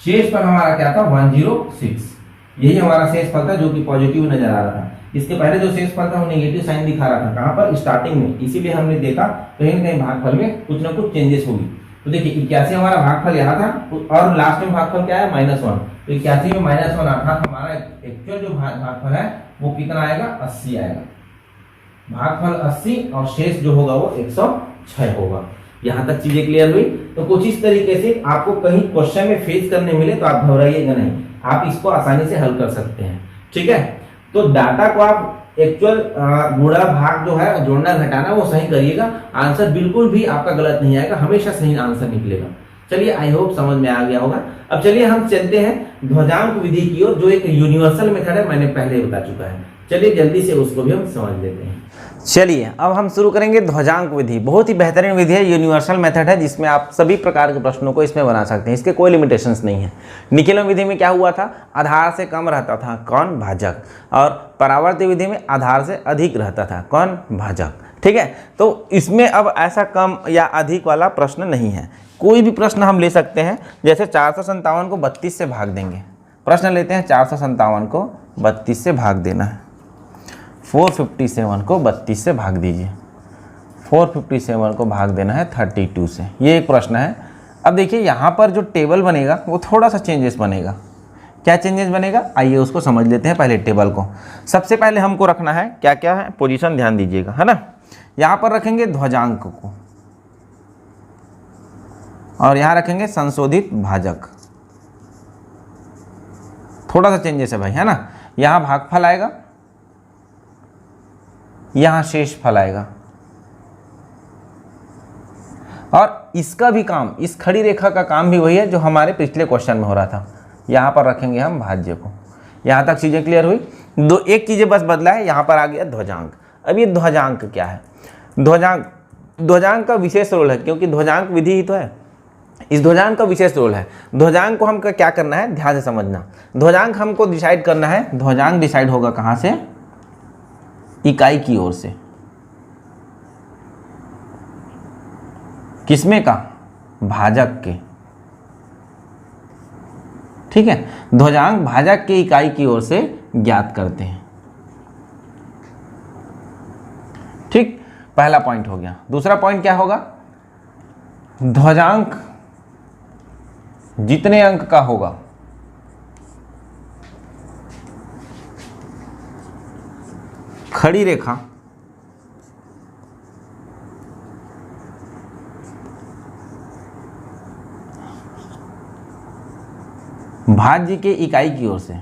शेष फल हमारा क्या था 106। यही हमारा शेष फल था जो कि पॉजिटिव नजर आ रहा था। इसके पहले जो शेष फल था वो नेगेटिव साइन दिखा रहा था, कहां पर, स्टार्टिंग में। इसीलिए हमने देखा कहीं ना कहीं भागफल में कुछ ना कुछ चेंजेस होगी। तो देखिए 81 हमारा भागफल यहाँ था, और लास्ट में भागफल क्या है, -1। तो 81 में -1 अर्थात हमारा एक्चुअल जो भागफल है वो कितना आएगा, 80 आएगा। भागफल 80 और शेष जो होगा वो 106 होगा। यहाँ तक चीजें क्लियर हुई। तो कुछ इस तरीके से आपको कहीं क्वेश्चन में फेस करने मिले तो आप घबराइएगा नहीं, आप इसको आसानी से हल कर सकते हैं। ठीक है, तो डाटा को आप एक्चुअल गुणा भाग जो है, जोड़ना घटाना, वो सही करिएगा। आंसर बिल्कुल भी आपका गलत नहीं आएगा, हमेशा सही आंसर निकलेगा। चलिए, आई होप समझ में आ गया होगा। अब चलिए हम चलते हैं ध्वजांक विधि की ओर, जो एक यूनिवर्सल मेथड है, मैंने पहले बता चुका है। चलिए जल्दी से उसको भी हम समझ लेते हैं। चलिए अब हम शुरू करेंगे ध्वजांक विधि। बहुत ही बेहतरीन विधि है, यूनिवर्सल मेथड है, जिसमें आप सभी प्रकार के प्रश्नों को इसमें बना सकते हैं, इसके कोई लिमिटेशंस नहीं है। निखिलम विधि में क्या हुआ था, आधार से कम रहता था कौन, भाजक, और परावर्ती विधि में आधार से अधिक रहता था कौन, भाजक। ठीक है, तो इसमें अब ऐसा कम या अधिक वाला प्रश्न नहीं है, कोई भी प्रश्न हम ले सकते हैं। जैसे 457 को 32 से भाग देंगे, प्रश्न लेते हैं 457 को 32 से भाग देना है, 457 को 32 से भाग दीजिए, 457 को भाग देना है 32 से, ये एक प्रश्न है। अब देखिए यहाँ पर जो टेबल बनेगा वो थोड़ा सा चेंजेस बनेगा। क्या चेंजेस बनेगा, आइए उसको समझ लेते हैं पहले टेबल को। सबसे पहले हमको रखना है क्या क्या है, पोजीशन ध्यान दीजिएगा, है ना। यहाँ पर रखेंगे ध्वजांक को, और यहाँ रखेंगे संशोधित भाजक। थोड़ा सा चेंजेस है भाई, है ना। यहाँ भागफल आएगा, यहां शेष फल आएगा, और इसका भी काम, इस खड़ी रेखा का काम भी वही है जो हमारे पिछले क्वेश्चन में हो रहा था। यहां पर रखेंगे हम भाज्य को। यहां तक चीजें क्लियर हुई। एक चीजें बस बदला है, यहां पर आ गया ध्वजांक। अब ये ध्वजांक क्या है, ध्वजांक का विशेष रोल है, क्योंकि ध्वजांक विधि ही तो है, इस ध्वजांक का विशेष रोल है। ध्वजांक को हमको क्या करना है, ध्यान से समझना। ध्वजांक हमको डिसाइड करना है, ध्वजांक डिसाइड होगा कहां से, इकाई की ओर से। किसमें का, भाजक के। ठीक है, ध्वजांक भाजक के इकाई की ओर से ज्ञात करते हैं। ठीक, पहला पॉइंट हो गया। दूसरा पॉइंट क्या होगा, ध्वजांक जितने अंक का होगा खड़ी रेखा भाज्य के इकाई की ओर से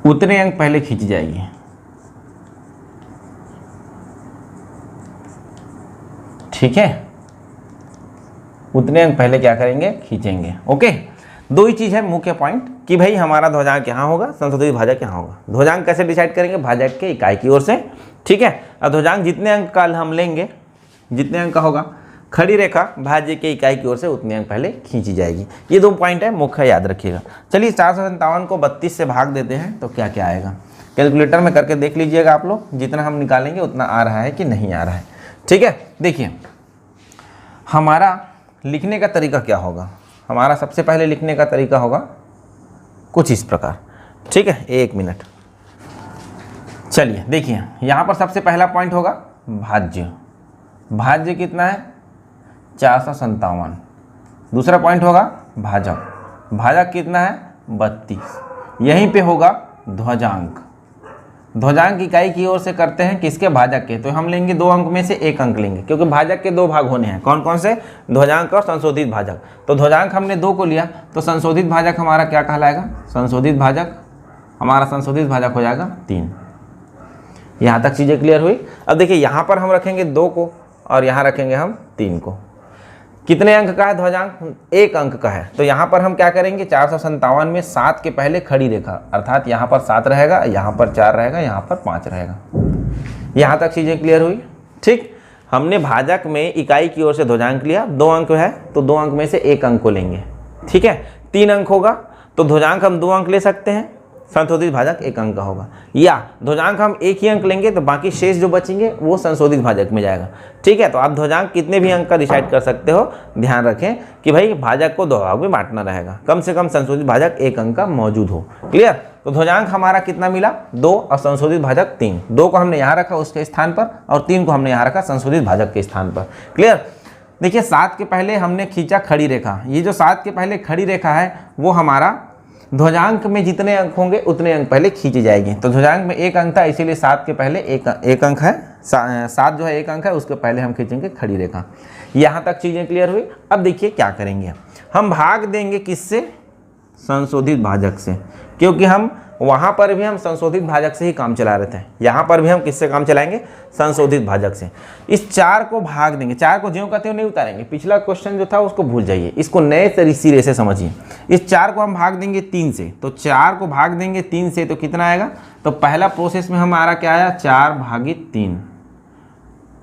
उतने अंक पहले खींच जाएगी। ठीक है, उतने अंक पहले क्या करेंगे, खींचेंगे। ओके, दो ही चीज़ है मुख्य पॉइंट कि भाई हमारा ध्वजांक यहाँ होगा, संशोधित भाजक यहाँ होगा। ध्वजांक कैसे डिसाइड करेंगे? भाजक के इकाई की ओर से, ठीक है। और ध्वजांक जितने अंक का हम लेंगे, जितने अंक का होगा, खड़ी रेखा भाज्य के इकाई की ओर से उतने अंक पहले खींची जाएगी। ये दो पॉइंट है मुख्य, याद रखिएगा। चलिए 457 को 32 से भाग देते हैं तो क्या क्या आएगा, कैलकुलेटर में करके देख लीजिएगा आप लोग, जितना हम निकालेंगे उतना आ रहा है कि नहीं आ रहा है, ठीक है। देखिए हमारा लिखने का तरीका क्या होगा, हमारा सबसे पहले लिखने का तरीका होगा कुछ इस प्रकार, ठीक है। 1 मिनट, चलिए देखिए यहाँ पर सबसे पहला पॉइंट होगा भाज्य। भाज्य कितना है? 457। दूसरा पॉइंट होगा भाजक। भाजक कितना है? 32। यहीं पे होगा ध्वजांक। ध्वजांक इकाई की ओर से करते हैं किसके? भाजक के। तो हम लेंगे 2 अंक में से 1 अंक लेंगे, क्योंकि भाजक के 2 भाग होने हैं। कौन कौन से? ध्वजांक और संशोधित भाजक। तो ध्वजांक हमने 2 को लिया, तो संशोधित भाजक हमारा क्या कहलाएगा? संशोधित भाजक हमारा संशोधित भाजक हो जाएगा 3। यहाँ तक चीज़ें क्लियर हुई। अब देखिए यहाँ पर हम रखेंगे 2 को और यहाँ रखेंगे हम 3 को। कितने अंक का है ध्वजांक? 1 अंक का है। तो यहाँ पर हम क्या करेंगे? 457 में 7 के पहले खड़ी रेखा, अर्थात यहाँ पर 7 रहेगा, यहाँ पर 4 रहेगा, यहाँ पर 5 रहेगा। यहाँ तक चीज़ें क्लियर हुई, ठीक। हमने भाजक में इकाई की ओर से ध्वजांक लिया, 2 अंक है तो 2 अंक में से 1 अंक को लेंगे, ठीक है। 3 अंक होगा तो ध्वजांक हम 2 अंक ले सकते हैं, संशोधित भाजक 1 अंक का होगा। या ध्वजांक हम 1 ही अंक लेंगे तो बाकी शेष जो बचेंगे वो संशोधित भाजक में जाएगा, ठीक है। तो आप ध्वजांक कितने भी अंक का डिसाइड कर सकते हो, ध्यान रखें कि भाई भाजक को 2 भाग में बांटना रहेगा, कम से कम संशोधित भाजक 1 अंक का मौजूद हो। क्लियर? तो ध्वजांक हमारा कितना मिला? 2 और संशोधित भाजक 3। 2 को हमने यहाँ रखा उसके स्थान पर और 3 को हमने यहाँ रखा संशोधित भाजक के स्थान पर। क्लियर? देखिए 7 के पहले हमने खींचा खड़ी रेखा। ये जो 7 के पहले खड़ी रेखा है वो हमारा ध्वजांक में जितने अंक होंगे उतने अंक पहले खींची जाएगी। तो ध्वजांक में 1 अंक था, इसीलिए 7 के पहले एक अंक है, 7 जो है 1 अंक है, उसके पहले हम खींचेंगे खड़ी रेखा। यहाँ तक चीज़ें क्लियर हुई। अब देखिए क्या करेंगे, हम भाग देंगे किससे? संशोधित भाजक से, क्योंकि हम वहाँ पर भी हम संशोधित भाजक से ही काम चला रहे थे, यहाँ पर भी हम किससे काम चलाएंगे? संशोधित भाजक से। इस 4 को भाग देंगे, 4 को ज्यों का त्यों नहीं उतारेंगे, पिछला क्वेश्चन जो था उसको भूल जाइए, इसको नए सिरे से समझिए। इस 4 को हम भाग देंगे 3 से, तो 4 को भाग देंगे 3 से तो कितना आएगा? तो पहला प्रोसेस में हमारा क्या आया? 4/3।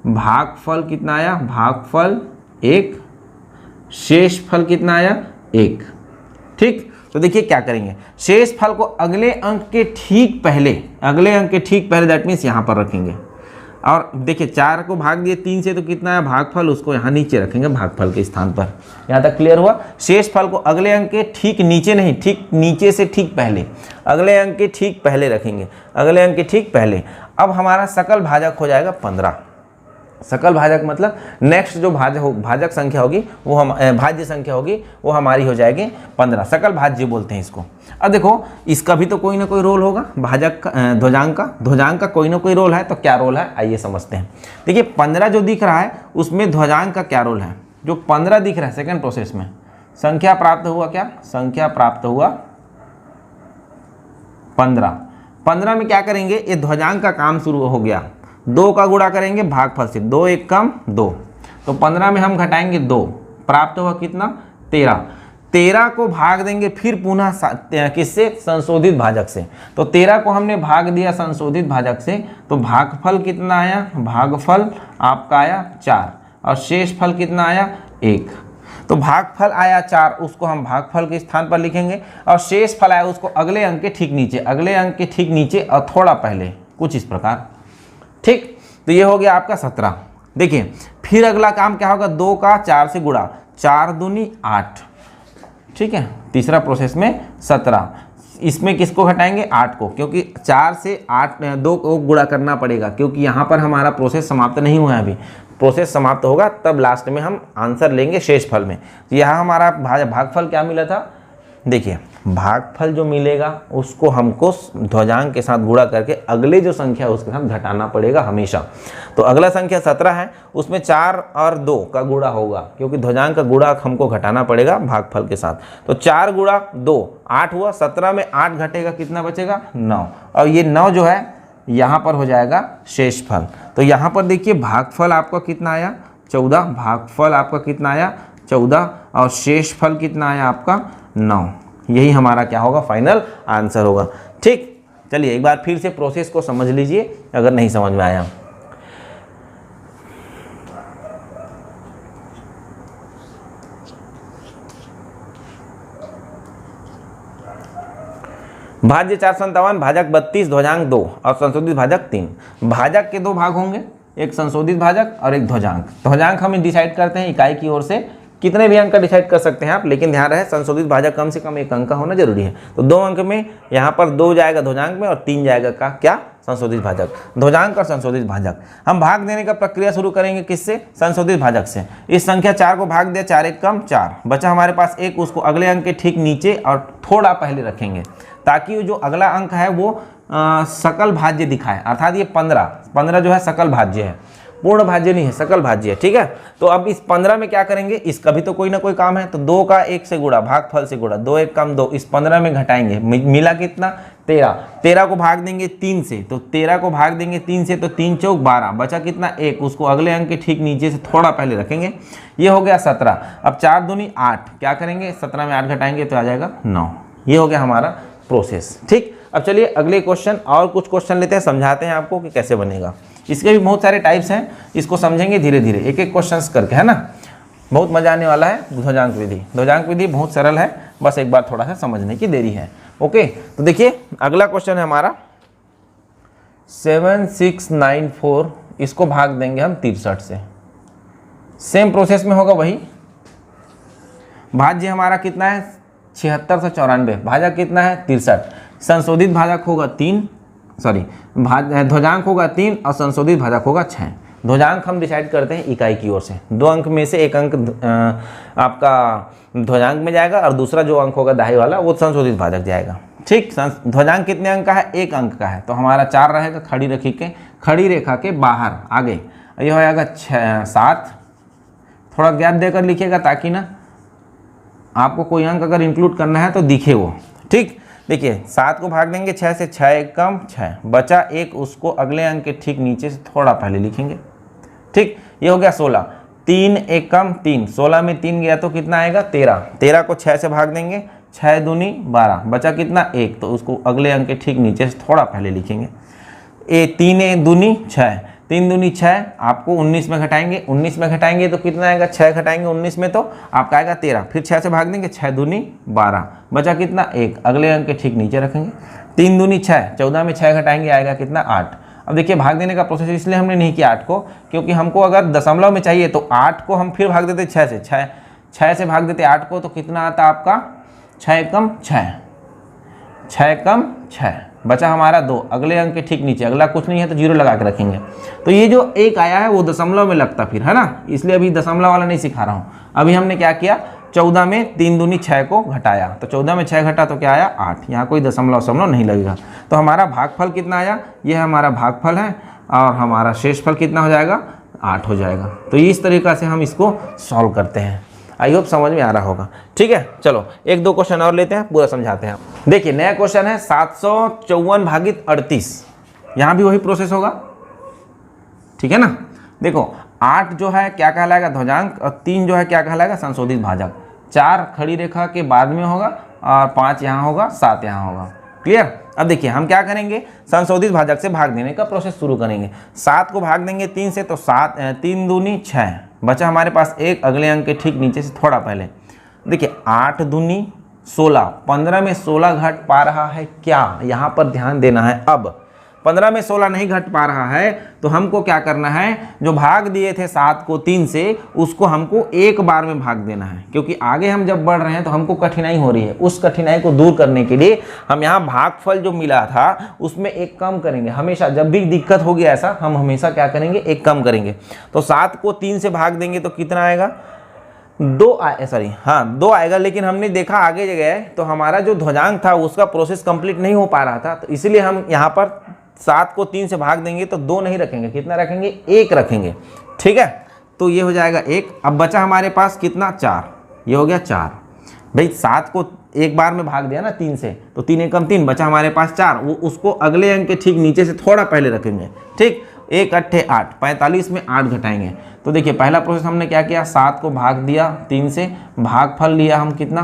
भागफल कितना आया? भागफल 1। शेषफल कितना आया? 1, ठीक। तो देखिए क्या करेंगे, शेष फल को अगले अंक के ठीक पहले, दैट मीन्स यहाँ पर रखेंगे। और देखिए 4 को भाग दिए 3 से तो कितना है भागफल, उसको यहाँ नीचे रखेंगे भागफल के स्थान पर। यहाँ तक क्लियर हुआ? शेष फल को अगले अंक के ठीक नीचे नहीं, ठीक नीचे से ठीक पहले, अगले अंक के ठीक पहले रखेंगे, अगले अंक के ठीक पहले। अब हमारा सकल भाजक हो जाएगा 15। सकल भाजक मतलब नेक्स्ट जो भाजक संख्या होगी वो हम भाज्य संख्या होगी वो हमारी हो जाएगी 15। सकल भाज्य बोलते हैं इसको। अब देखो इसका भी तो कोई ना कोई रोल होगा, भाजक का ध्वजांक का कोई ना कोई रोल है। तो क्या रोल है आइए समझते हैं। देखिए 15 जो दिख रहा है उसमें ध्वजांक का क्या रोल है? जो 15 दिख रहा है सेकेंड प्रोसेस में संख्या प्राप्त हुआ, क्या संख्या प्राप्त हुआ? 15 में क्या करेंगे? ये ध्वजांक का काम शुरू हो गया। 2 का गुणा करेंगे भागफल से, 2 1 कम 2, तो 15 में हम घटाएंगे 2, प्राप्त हुआ कितना? 13। 13 को भाग देंगे फिर पुनः किससे? संशोधित भाजक से। तो 13 को हमने भाग दिया संशोधित भाजक से, तो भागफल कितना आया? भागफल आपका आया 4 और शेष फल कितना आया? 1। तो भागफल आया 4, उसको हम भागफल के स्थान पर लिखेंगे और शेष फल आया उसको अगले अंक के ठीक नीचे, अगले अंक के ठीक नीचे और थोड़ा पहले, कुछ इस प्रकार, ठीक। तो ये हो गया आपका 17। देखिए फिर अगला काम क्या होगा? 2 का 4 से गुणा, 4 दूनी 8, ठीक है। तीसरा प्रोसेस में 17, इसमें किसको घटाएंगे? 8 को, क्योंकि 4 से 8 2 को गुणा करना पड़ेगा, क्योंकि यहाँ पर हमारा प्रोसेस समाप्त नहीं हुआ है अभी। प्रोसेस समाप्त होगा तब लास्ट में हम आंसर लेंगे शेष फल में। तो यहाँ हमारा भागफल क्या मिला था? देखिए भागफल जो मिलेगा उसको हमको ध्वजांक के साथ गुणा करके अगले जो संख्या है उसके साथ घटाना पड़ेगा हमेशा। तो अगला संख्या 17 है, उसमें 4 और 2 का गुणा होगा, क्योंकि ध्वजांक का गुणा हमको घटाना पड़ेगा भागफल के साथ। तो 4 गुणा 2 8 हुआ, 17 में 8 घटेगा, कितना बचेगा? 9। और ये 9 जो है यहाँ पर हो जाएगा शेषफल। तो यहाँ पर देखिए भागफल आपका कितना आया? 14। भागफल आपका कितना आया? 14। और शेषफल कितना आया आपका 9। यही हमारा क्या होगा, फाइनल आंसर होगा। ठीक, चलिए एक बार फिर से प्रोसेस को समझ लीजिए अगर नहीं समझ में आया। भाज्य 457, भाजक 32, ध्वजांक 2 और संशोधित भाजक 3। भाजक के दो भाग होंगे, एक संशोधित भाजक और एक ध्वजांक। ध्वजांक हम डिसाइड करते हैं इकाई की ओर से, कितने भी अंक का डिसाइड कर सकते हैं आप, लेकिन ध्यान रहे संशोधित भाजक कम से कम 1 अंक का होना जरूरी है। तो 2 अंक में यहाँ पर 2 जाएगा ध्वजांक में और 3 जाएगा का क्या, संशोधित भाजक। ध्वजांक और संशोधित भाजक हम भाग देने का प्रक्रिया शुरू करेंगे किससे, संशोधित भाजक से। इस संख्या 4 को भाग दिया, 4 1 कम 4, बचा हमारे पास 1, उसको अगले अंक के ठीक नीचे और थोड़ा पहले रखेंगे ताकि जो अगला अंक है वो सकल भाज्य दिखाए, अर्थात ये 15 जो है सकल भाज्य है, पूर्ण भाज्य नहीं है, सकल भाज्य है। ठीक है, तो अब इस 15 में क्या करेंगे, इसका भी तो कोई ना कोई काम है, तो 2 का 1 से गुणा, भागफल से गुणा, 2 1 कम 2, इस 15 में घटाएंगे, मिला कितना 13 को भाग देंगे 3 से, तो 13 को भाग देंगे 3 से तो 3 चौक 12, बचा कितना 1, उसको अगले अंक के ठीक नीचे से थोड़ा पहले रखेंगे, ये हो गया 17। अब 4 दूनी 8, क्या करेंगे 17 में 8 घटाएंगे तो आ जाएगा 9। ये हो गया हमारा प्रोसेस। ठीक, अब चलिए अगले क्वेश्चन और कुछ क्वेश्चन लेते हैं, समझाते हैं आपको कि कैसे बनेगा। इसके भी बहुत सारे टाइप्स हैं, इसको समझेंगे धीरे धीरे एक एक क्वेश्चंस करके, है ना, बहुत मजा आने वाला है। ध्वजांक विधि, ध्वजांक विधि बहुत सरल है, बस एक बार थोड़ा सा समझने की देरी है। ओके, तो देखिए अगला क्वेश्चन है हमारा 7694, इसको भाग देंगे हम 63 से। सेम प्रोसेस में होगा वही, भाज्य हमारा कितना है 7694, भाजक कितना है 63, संशोधित भाजक होगा 3, ध्वजांक होगा 3 और संशोधित भाजक होगा 6। ध्वजांक हम डिसाइड करते हैं इकाई की ओर से, 2 अंक में से 1 अंक आपका ध्वजांक में जाएगा और दूसरा जो अंक होगा दाहिने वाला वो संशोधित भाजक जाएगा। ठीक, ध्वजांक कितने अंक का है, 1 अंक का है, तो हमारा 4 रहेगा खड़ी रेखा के बाहर आगे, ये हो जाएगा 7, थोड़ा गैप देकर लिखिएगा ताकि ना आपको कोई अंक अगर इंक्लूड करना है तो दिखे वो। ठीक, देखिए 7 को भाग देंगे 6 से, 6 1 कम 6, बचा 1, उसको अगले अंक के ठीक नीचे से थोड़ा पहले लिखेंगे। ठीक, ये हो गया 16, 3 1 कम 3, 16 में 3 गया तो कितना आएगा 13 को 6 से भाग देंगे, 6 दूनी 12, बचा कितना 1, तो उसको अगले अंक के ठीक नीचे से थोड़ा पहले लिखेंगे। 3 दूनी 6, 3 दूनी 6, आपको 19 में घटाएंगे, 19 में घटाएंगे तो कितना आएगा, 6 घटाएंगे 19 में तो आपका आएगा 13, फिर 6 से भाग देंगे, 6 दूनी 12, बचा कितना 1, अगले अंक के ठीक नीचे रखेंगे। 3 दूनी 6, 14 में 6 घटाएंगे आएगा कितना 8। अब देखिए भाग देने का प्रोसेस इसलिए हमने नहीं किया 8 को, क्योंकि हमको अगर दशमलव में चाहिए तो 8 को हम फिर भाग देते 6 से, 6 से भाग देते 8 को तो कितना आता आपका 6 कम 6, 6 कम 6, बचा हमारा 2, अगले अंक के ठीक नीचे, अगला कुछ नहीं है तो 0 लगा के रखेंगे। तो ये जो 1 आया है वो दशमलव में लगता फिर, है ना, इसलिए अभी दशमलव वाला नहीं सिखा रहा हूँ। अभी हमने क्या किया, 14 में 3 दूनी 6 को घटाया, तो 14 में 6 घटा तो क्या आया 8, यहाँ कोई दशमलव नहीं लगेगा। तो हमारा भागफल कितना आया, ये हमारा भागफल है और हमारा शेषफल कितना हो जाएगा 8 हो जाएगा। तो इस तरीक़ा से हम इसको सॉल्व करते हैं। आई होप समझ में आ रहा होगा। ठीक है, चलो 1-2 क्वेश्चन और लेते हैं, पूरा समझाते हैं। देखिए नया क्वेश्चन है 754 भागित 38, यहाँ भी वही प्रोसेस होगा। ठीक है ना, देखो 8 जो है क्या कहलाएगा ध्वजांक और 3 जो है क्या कहलाएगा संशोधित भाजक। 4 खड़ी रेखा के बाद में होगा और 5 यहाँ होगा, 7 यहाँ होगा। क्लियर। अब देखिए हम क्या करेंगे, संशोधित भाजक से भाग देने का प्रोसेस शुरू करेंगे। 7 को भाग देंगे 3 से तो 3 दूनी 6, बचा हमारे पास 1, अगले अंक के ठीक नीचे से थोड़ा पहले। देखिए 8 दूनी 16, 15 में 16 घट पा रहा है क्या, यहाँ पर ध्यान देना है। अब 15 में 16 नहीं घट पा रहा है तो हमको क्या करना है, जो भाग दिए थे 7 को 3 से उसको हमको एक बार में भाग देना है, क्योंकि आगे हम जब बढ़ रहे हैं तो हमको कठिनाई हो रही है। उस कठिनाई को दूर करने के लिए हम यहाँ भागफल जो मिला था उसमें एक कम करेंगे। हमेशा जब भी दिक्कत होगी ऐसा हम हमेशा क्या करेंगे, एक कम करेंगे। तो 7 को 3 से भाग देंगे तो कितना आएगा, 2 आएगा। लेकिन हमने देखा आगे गए तो हमारा जो ध्वजांक था उसका प्रोसेस कंप्लीट नहीं हो पा रहा था, तो इसलिए हम यहाँ पर 7 को 3 से भाग देंगे तो 2 नहीं रखेंगे, कितना रखेंगे, 1 रखेंगे। ठीक है, तो ये हो जाएगा 1। अब बचा हमारे पास कितना, 4, ये हो गया 4। भाई 7 को एक बार में भाग दिया ना 3 से, तो 3 एकम 3, बचा हमारे पास 4, वो उसको अगले अंक के ठीक नीचे से थोड़ा पहले रखेंगे। ठीक, 1 अट्ठे 8, 45 में 8 घटाएंगे तो देखिए पहला प्रोसेस हमने क्या किया, 7 को भाग दिया 3 से, भागफल लिया हम कितना,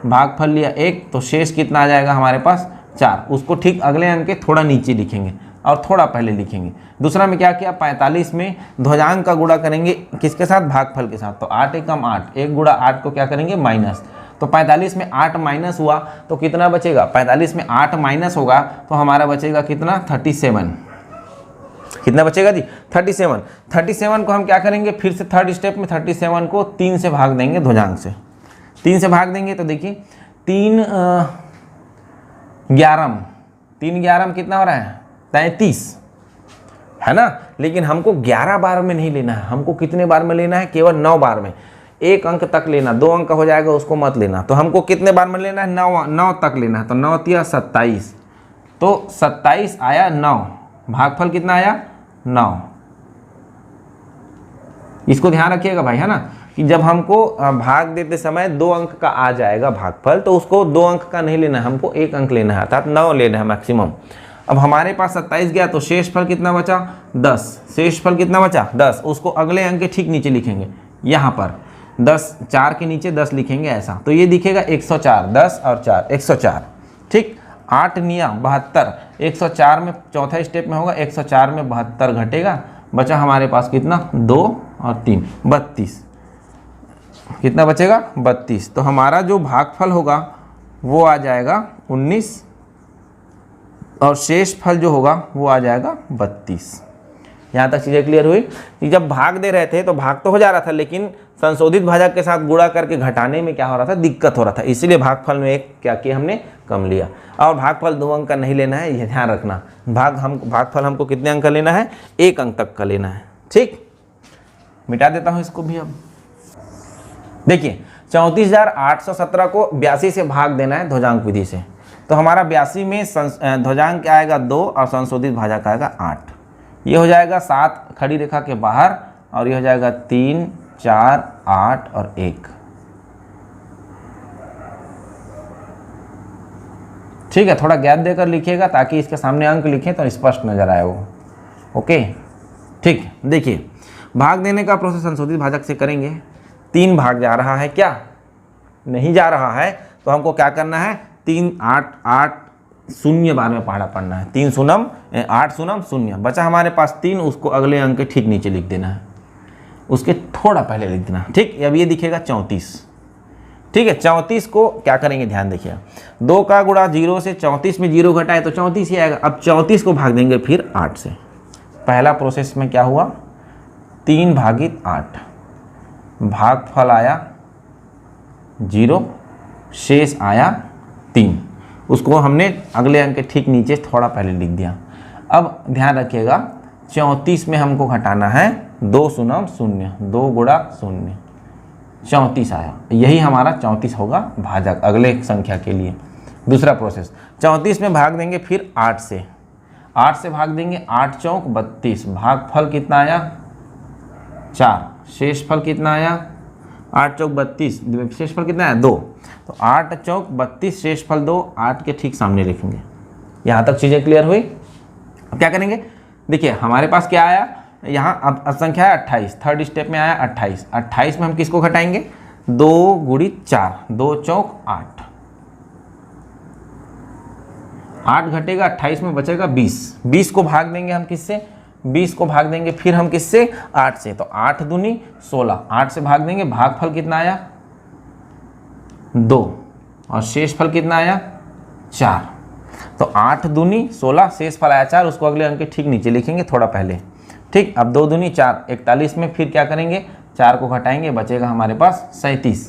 भागफल लिया 1, तो शेष कितना आ जाएगा हमारे पास 4। उसको ठीक अगले अंक के थोड़ा नीचे लिखेंगे और थोड़ा पहले लिखेंगे। दूसरा में क्या किया, 45 में ध्वजांक का गुणा करेंगे किसके साथ, भागफल के साथ, तो 8 एकम 8, 1 गुणा 8 को क्या करेंगे माइनस, तो 45 में 8 माइनस हुआ तो कितना बचेगा, 45 में 8 माइनस होगा तो हमारा बचेगा कितना 37, कितना बचेगा जी 37। 37 को हम क्या करेंगे, फिर से थर्ड स्टेप में 37 को 3 से भाग देंगे, ध्वजांक से 3 से भाग देंगे तो देखिए 3 11 कितना हो रहा है 33, है ना। लेकिन हमको 11 बार में नहीं लेना है, हमको कितने बार में लेना है, केवल 9 बार में, 1 अंक तक लेना, 2 अंक हो जाएगा उसको मत लेना। तो हमको कितने बार में लेना है, 9 तक लेना है। तो 9 तिया 27, तो 27 आया 9, भागफल कितना आया 9। इसको ध्यान रखिएगा भाई, है ना, कि जब हमको भाग देते समय 2 अंक का आ जाएगा भागफल तो उसको 2 अंक का नहीं लेना है, हमको 1 अंक लेना है, अर्थात 9 लेना है मैक्सिमम। अब हमारे पास 27 गया तो शेषफल कितना बचा 10, शेषफल कितना बचा 10, उसको अगले अंक के ठीक नीचे लिखेंगे, यहाँ पर 10, 4 के नीचे 10 लिखेंगे ऐसा, तो ये दिखेगा 104, 10 और 4 104, ठीक। 8 निया 72, 104 में चौथा स्टेप में होगा, 104 में 72 घटेगा, बचा हमारे पास कितना 2 और 3 32, कितना बचेगा 32। तो हमारा जो भागफल होगा वो आ जाएगा 19 और शेष फल जो होगा वो आ जाएगा 32। यहाँ तक चीज़ें क्लियर हुई कि जब भाग दे रहे थे तो भाग तो हो जा रहा था, लेकिन संशोधित भाजक के साथ गुणा करके घटाने में क्या हो रहा था, दिक्कत हो रहा था, इसीलिए भागफल में एक क्या किया हमने कम लिया। और भागफल 2 अंक का नहीं लेना है, ये ध्यान रखना, भागफल हमको कितने अंक का लेना है, 1 अंक तक का लेना है, ठीक। मिटा देता हूँ इसको भी। अब देखिए 34,817 को 82 से भाग देना है ध्वजांक विधि से, तो हमारा 82 में ध्वजांक आएगा 2 और संशोधित भाजक आएगा 8, ये हो जाएगा 7 खड़ी रेखा के बाहर और ये हो जाएगा 3 4 8 और 1, ठीक है। थोड़ा गैप देकर लिखिएगा ताकि इसके सामने अंक लिखें तो स्पष्ट नजर आए वो, ओके, ठीक। देखिए भाग देने का प्रोसेस संशोधित भाजक से करेंगे, 3 भाग जा रहा है क्या, नहीं जा रहा है, तो हमको क्या करना है, 3 8 8 0 बार में पहाड़ा पढ़ना है, 3 शून्यम 8 शून्यम 0, बचा हमारे पास 3, उसको अगले अंक के ठीक नीचे लिख देना है, उसके थोड़ा पहले लिख देना, ठीक। अब ये दिखेगा 34, ठीक है। 34 को क्या करेंगे, ध्यान देखिए, 2 का गुणा 0 से, 34 में 0 घटाए तो 34 ही आएगा। अब 34 को भाग देंगे फिर 8 से, पहला प्रोसेस में क्या हुआ 3 भागित 8, भागफल आया 0, शेष आया 3, उसको हमने अगले अंक के ठीक नीचे थोड़ा पहले लिख दिया। अब ध्यान रखिएगा 34 में हमको घटाना है 2 शून्यम 0, 2 गुणा 0, 34 आया, यही हमारा 34 होगा भाजक अगले संख्या के लिए। दूसरा प्रोसेस 34 में भाग देंगे फिर 8 से, 8 से भाग देंगे, 8 चौक 32, भागफल कितना आया 4, शेषफल कितना आया 8 चौक 32, शेषफल कितना है 2, तो 8 चौक 32, शेषफल 2, 8 के ठीक सामने लिखेंगे। यहाँ तक चीज़ें क्लियर हुई। अब क्या करेंगे, देखिए हमारे पास क्या आया यहाँ, अब संख्या है 28, थर्ड स्टेप में आया 28, 28 में हम किसको घटाएंगे 2 गुणित 4, 2 चौक 8, 8 घटेगा 28 में बचेगा 20, 20 को भाग देंगे हम किससे, 20 को भाग देंगे फिर हम किससे 8 से, तो 8 दूनी 16, 8 से भाग देंगे, भागफल कितना आया 2 और शेषफल कितना आया 4, तो 8 दूनी 16, शेषफल आया 4, उसको अगले अंक के ठीक नीचे लिखेंगे थोड़ा पहले, ठीक। अब 2 दूनी 4, 41 में फिर क्या करेंगे 4 को घटाएंगे, बचेगा हमारे पास 37,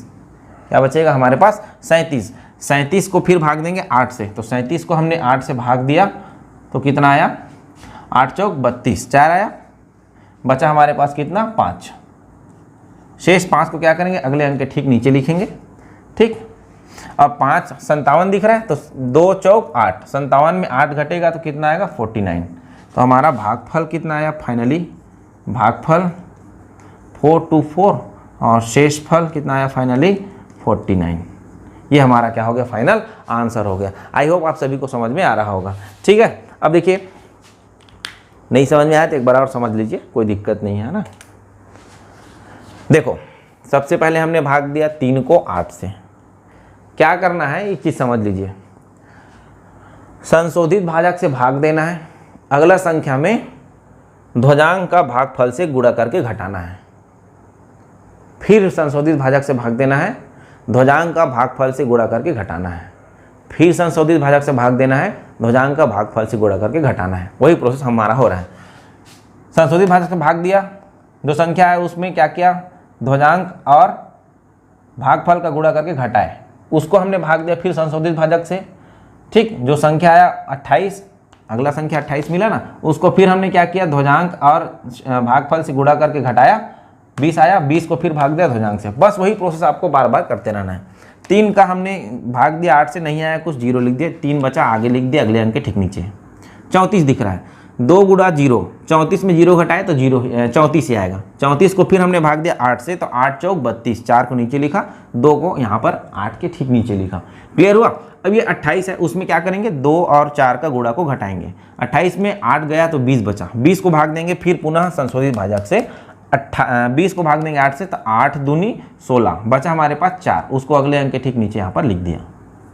क्या बचेगा हमारे पास 37, 37 को फिर भाग देंगे 8 से, तो 37 को हमने 8 से भाग दिया तो कितना आया 8 चौक 32, 4 आया, बचा हमारे पास कितना 5, शेष 5 को क्या करेंगे अगले अंक के ठीक नीचे लिखेंगे, ठीक। अब 5 57 दिख रहा है, तो 2 चौक 8, 57 में 8 घटेगा तो कितना आएगा 49, तो हमारा भागफल कितना आया फाइनली, भागफल 424 और शेषफल कितना आया फाइनली 49। ये हमारा क्या हो गया फाइनल आंसर हो गया। आई होप आप सभी को समझ में आ रहा होगा, ठीक है। अब देखिए नहीं समझ में आया तो एक बार और समझ लीजिए, कोई दिक्कत नहीं है ना। देखो सबसे पहले हमने भाग दिया 3 को 8 से। क्या करना है ये चीज़ समझ लीजिए, संशोधित भाजक से भाग देना है, अगला संख्या में ध्वजांक का भागफल से गुणा करके घटाना है, फिर संशोधित भाजक से भाग देना है, ध्वजांक का भागफल से गुणा करके घटाना है, फिर संशोधित भाजक से भाग देना है, ध्वजांक का भागफल से गुणा करके घटाना है। वही प्रोसेस हमारा हो रहा है। संशोधित भाजक से भाग दिया, जो संख्या है उसमें क्या किया, ध्वजांक और भागफल का गुणा करके घटाए, उसको हमने भाग दिया फिर संशोधित भाजक से। ठीक, जो संख्या आया 28, अगला संख्या 28 मिला ना, उसको फिर हमने क्या किया, ध्वजांक और भागफल से गुणा करके घटाया, 20 आया, 20 को फिर भाग दिया ध्वजांक से। बस वही प्रोसेस आपको बार बार करते रहना है। 3 का हमने भाग दिया, 8 से नहीं आया, कुछ 0 लिख दिया, 3 बचा, आगे लिख दिया, अगले अंक के ठीक नीचे 34 दिख रहा है। 2 गुणा 0, 34 में 0 घटाए तो 34 ही आएगा। 34 को फिर हमने भाग दिया 8 से, तो 8 चौक 32, 4 को नीचे लिखा, 2 को यहाँ पर 8 के ठीक नीचे लिखा। क्लियर हुआ। अब ये 28 है, उसमें क्या करेंगे, 2 और 4 का गुणा को घटाएंगे। 28 में 8 गया तो 20 बचा, 20 को भाग देंगे फिर पुनः संशोधित भाजक से, 20 को भाग देंगे 8 से, तो 8 दूनी 16, बचा हमारे पास 4, उसको अगले अंक के ठीक नीचे यहाँ पर लिख दिया।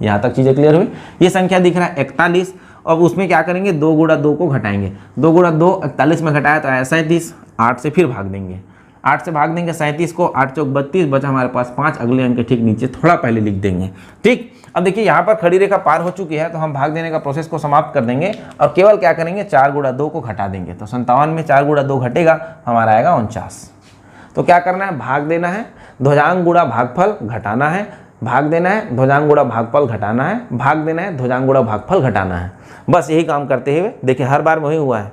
यहाँ तक चीज़ें क्लियर हुई। ये संख्या दिख रहा है 41, और उसमें क्या करेंगे, 2 गुणा 2 को घटाएंगे, 2 गुणा 2 41 में घटाया तो आया 37, 8 से फिर भाग देंगे, 8 से भाग देंगे 37 को, 8 चौक 32, बचा हमारे पास 5, अगले अंक के ठीक नीचे थोड़ा पहले लिख देंगे। ठीक, अब देखिए यहाँ पर खड़ी रेखा पार हो चुकी है, तो हम भाग देने का प्रोसेस को समाप्त कर देंगे और केवल क्या करेंगे, 4 गुणा 2 को घटा देंगे। तो 57 में 4 गुणा 2 घटेगा, हमारा आएगा 49। तो क्या करना है, भाग देना है, ध्वजांक गुणा भागफल घटाना है, भाग देना है, ध्वजांक गुणा भागफल घटाना है, भाग देना है, ध्वजांक गुणा भागफल घटाना है। बस यही काम करते हुए देखिए हर बार वही हुआ है।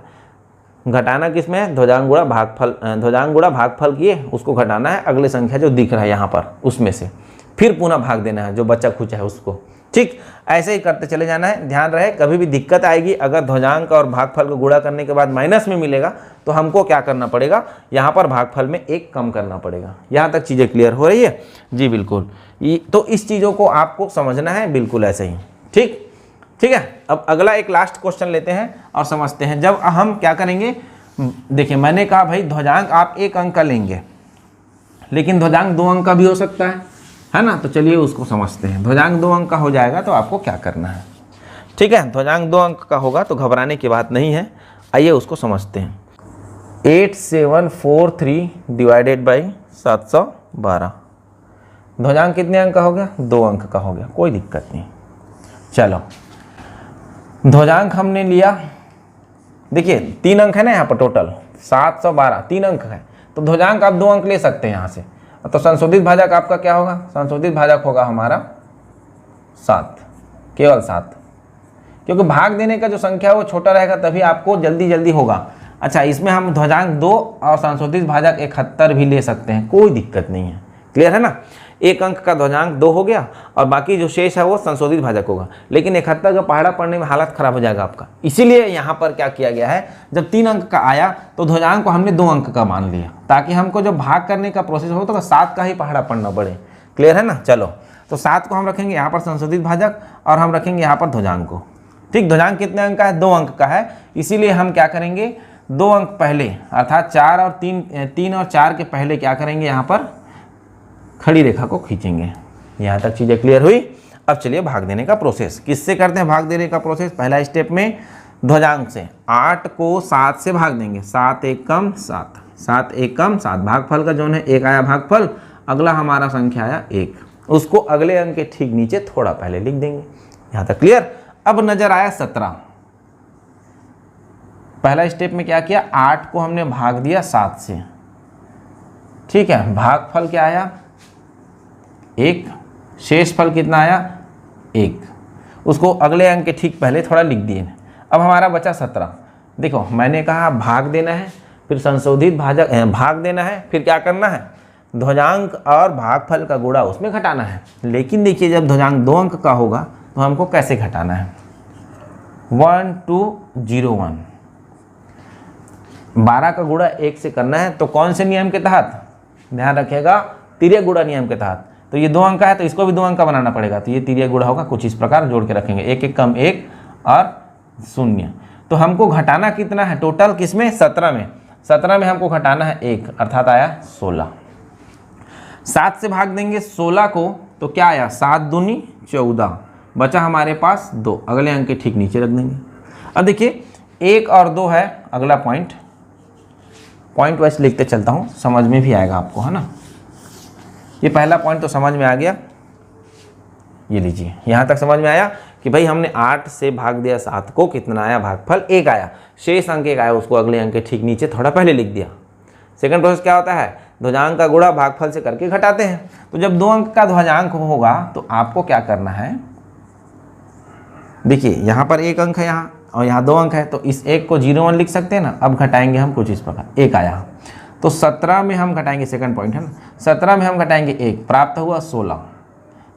घटाना किसमें है, ध्वजांक गुणा भागफल, ध्वजांक गुणा भागफल किए, उसको घटाना है, अगले संख्या जो दिख रहा है यहाँ पर उसमें से, फिर पुनः भाग देना है जो बच्चा खुचा है उसको। ठीक, ऐसे ही करते चले जाना है। ध्यान रहे कभी भी दिक्कत आएगी, अगर ध्वजांक और भागफल को गुणा करने के बाद माइनस में मिलेगा तो हमको क्या करना पड़ेगा, यहाँ पर भागफल में 1 कम करना पड़ेगा। यहाँ तक चीज़ें क्लियर हो रही है जी? बिल्कुल। तो इस चीज़ों को आपको समझना है बिल्कुल ऐसे ही। ठीक, ठीक है। अब अगला एक लास्ट क्वेश्चन लेते हैं और समझते हैं। जब हम क्या करेंगे, देखिए मैंने कहा भाई ध्वजांक आप 1 अंक का लेंगे, लेकिन ध्वजांक 2 अंक का भी हो सकता है ना? तो चलिए उसको समझते हैं। ध्वजांक 2 अंक का हो जाएगा तो आपको क्या करना है। ठीक है, ध्वजांक 2 अंक का होगा तो घबराने की बात नहीं है। आइए उसको समझते हैं। 8743 डिवाइडेड बाई 712, ध्वजांक कितने अंक का हो गया, 2 अंक का हो गया, कोई दिक्कत नहीं। चलो ध्वजांक हमने लिया, देखिए 3 अंक है ना यहाँ पर, टोटल 712 3 अंक है, तो ध्वजांक आप 2 अंक ले सकते हैं यहाँ से। तो संशोधित भाजक आपका क्या होगा, संशोधित भाजक होगा हमारा 7, केवल 7, क्योंकि भाग देने का जो संख्या है वो छोटा रहेगा तभी आपको जल्दी जल्दी होगा। अच्छा, इसमें हम ध्वजांक 2 और संशोधित भाजक 71 भी ले सकते हैं, कोई दिक्कत नहीं है। क्लियर है ना? 1 अंक का ध्वजांक 2 हो गया और बाकी जो शेष है वो संशोधित भाजक होगा, लेकिन 71 का पहाड़ा पढ़ने में हालत खराब हो जाएगा आपका। इसीलिए यहाँ पर क्या किया गया है, जब 3 अंक का आया तो ध्वजांक को हमने 2 अंक का मान लिया, ताकि हमको जब भाग करने का प्रोसेस हो तो 7 का ही पहाड़ा पढ़ना पड़े। क्लियर है ना? चलो, तो 7 को हम रखेंगे यहाँ पर संशोधित भाजक और हम रखेंगे यहाँ पर ध्वजांक को। ठीक, ध्वजांक कितने अंक का है, 2 अंक का है, इसीलिए हम क्या करेंगे, 2 अंक पहले अर्थात 4 और 3 और 4 के पहले क्या करेंगे, यहाँ पर खड़ी रेखा को खींचेंगे। यहाँ तक चीज़ें क्लियर हुई। अब चलिए भाग देने का प्रोसेस किससे करते हैं। भाग देने का प्रोसेस पहला स्टेप में ध्वजांक से 8 को 7 से भाग देंगे, 7 एक कम 7, 7 एक कम 7, भागफल का जो है 1 आया भागफल, अगला हमारा संख्या आया 1, उसको अगले अंक के ठीक नीचे थोड़ा पहले लिख देंगे। यहाँ तक क्लियर। अब नजर आया 17, पहला स्टेप में क्या किया, 8 को हमने भाग दिया 7 से। ठीक है, भागफल क्या आया 1, शेष फल कितना आया 1, उसको अगले अंक के ठीक पहले थोड़ा लिख दिए। अब हमारा बचा 17। देखो मैंने कहा भाग देना है, फिर संशोधित भाजक भाग देना है, फिर क्या करना है, ध्वजांक और भागफल का गुणा उसमें घटाना है। लेकिन देखिए जब ध्वजांक 2 अंक का होगा तो हमको कैसे घटाना है, 1201, 12 का गुणा 1 से करना है। तो कौन से नियम के तहत, ध्यान रखिएगा, तिर्यक गुणा नियम के तहत। तो ये 2 अंक का है तो इसको भी 2 अंक का बनाना पड़ेगा, तो ये तिर्यक गुणा होगा, कुछ इस प्रकार जोड़ के रखेंगे, 1 एक कम 1 और 0। तो हमको घटाना कितना है टोटल, किसमें, 17 में। 17 में हमको घटाना है 1, अर्थात आया 16। 7 से भाग देंगे 16 को तो क्या आया, 7 दूनी 14, बचा हमारे पास 2, अगले अंक के ठीक नीचे रख देंगे। अब देखिए 1 और 2 है अगला पॉइंट वाइज लिखते चलता हूँ, समझ में भी आएगा आपको, है ना। ये पहला पॉइंट तो समझ में आ गया, ये लीजिए यहाँ तक समझ में आया कि भाई हमने 8 से भाग दिया 7 को, कितना आया, भागफल 1 आया, शेष अंक 1 आया, उसको अगले अंक के ठीक नीचे थोड़ा पहले लिख दिया। सेकंड प्रोसेस क्या होता है, ध्वजांक का गुणा भागफल से करके घटाते हैं। तो जब 2 अंक का ध्वजांक होगा तो आपको क्या करना है, देखिए यहाँ पर 1 अंक है यहाँ और यहाँ 2 अंक है, तो इस 1 को 0 1 लिख सकते हैं ना। अब घटाएंगे हम कुछ इस प्रकार, 1 आया तो 17 में हम घटाएंगे, सेकंड पॉइंट है ना, 17 में हम घटाएंगे 1, प्राप्त हुआ 16।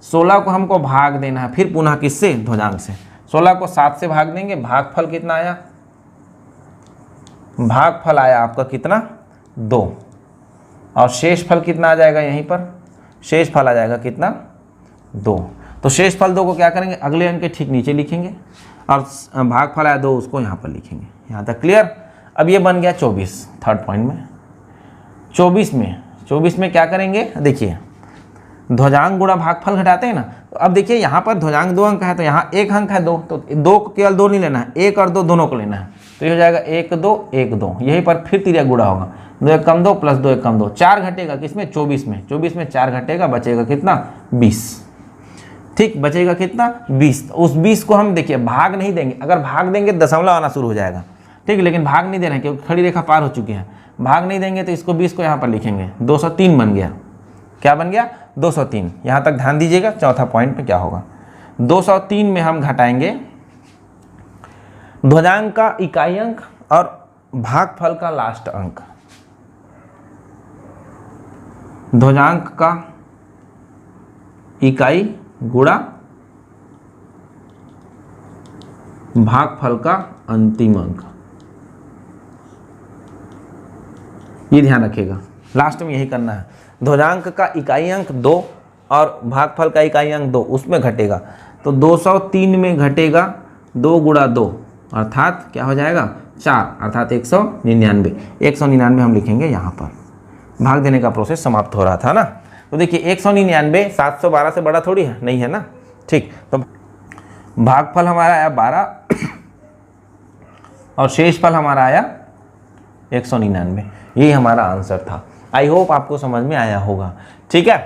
16 को हमको भाग देना है, फिर पुनः किससे, ध्वजांक से। 16 को 7 से भाग देंगे, भागफल कितना आया, भागफल आया आपका कितना, 2, और शेष फल कितना आ जाएगा, यहीं पर शेष फल आ जाएगा कितना, 2। तो शेष फल 2 को क्या करेंगे, अगले अंक के ठीक नीचे लिखेंगे, और भागफल आया 2 उसको यहाँ पर लिखेंगे। यहाँ तक क्लियर। अब ये बन गया 24, थर्ड पॉइंट में। 24 में क्या करेंगे, देखिए ध्वजांक गुणा भागफल घटाते हैं ना। तो अब देखिए यहाँ पर ध्वजांक 2 अंक है तो यहाँ 1 अंक है 2, तो 2 को केवल 2 नहीं लेना है, 1 और 2 दोनों को लेना है। तो ये हो जाएगा 1 2 1 2, यहीं पर फिर तिर्यक गुणा होगा, 2 1 कम 2 प्लस 2 1 कम 2, 4 घटेगा किसमें, 24 में। 24 में 4 घटेगा, बचेगा कितना, 20। ठीक, बचेगा कितना, 20। उस 20 को हम देखिए भाग नहीं देंगे, अगर भाग देंगे दशमलव आना शुरू हो जाएगा, ठीक, लेकिन भाग नहीं दे रहे हैं क्योंकि खड़ी रेखा पार हो चुकी है। भाग नहीं देंगे तो इसको 20 को यहाँ पर लिखेंगे, 203 बन गया। क्या बन गया, 203। यहाँ तक ध्यान दीजिएगा, चौथा पॉइंट में क्या होगा, 203 में हम घटाएंगे ध्वजांक का इकाई अंक और भागफल का लास्ट अंक। ध्वजांक का इकाई गुणा भागफल का अंतिम अंक, ये ध्यान रखिएगा, लास्ट में यही करना है। ध्वजांक का इकाई अंक 2 और भागफल का इकाई अंक 2, उसमें घटेगा। तो 203 में घटेगा 2 गुणा 2, अर्थात क्या हो जाएगा, 4, अर्थात 199। 199 हम लिखेंगे यहाँ पर, भाग देने का प्रोसेस समाप्त हो रहा था ना। तो देखिए 199 712 से बड़ा थोड़ी है, नहीं है ना, ठीक। तो भागफल हमारा आया 12 और शेष फल हमारा आया 199, यही हमारा आंसर था। आई होप आपको समझ में आया होगा, ठीक है,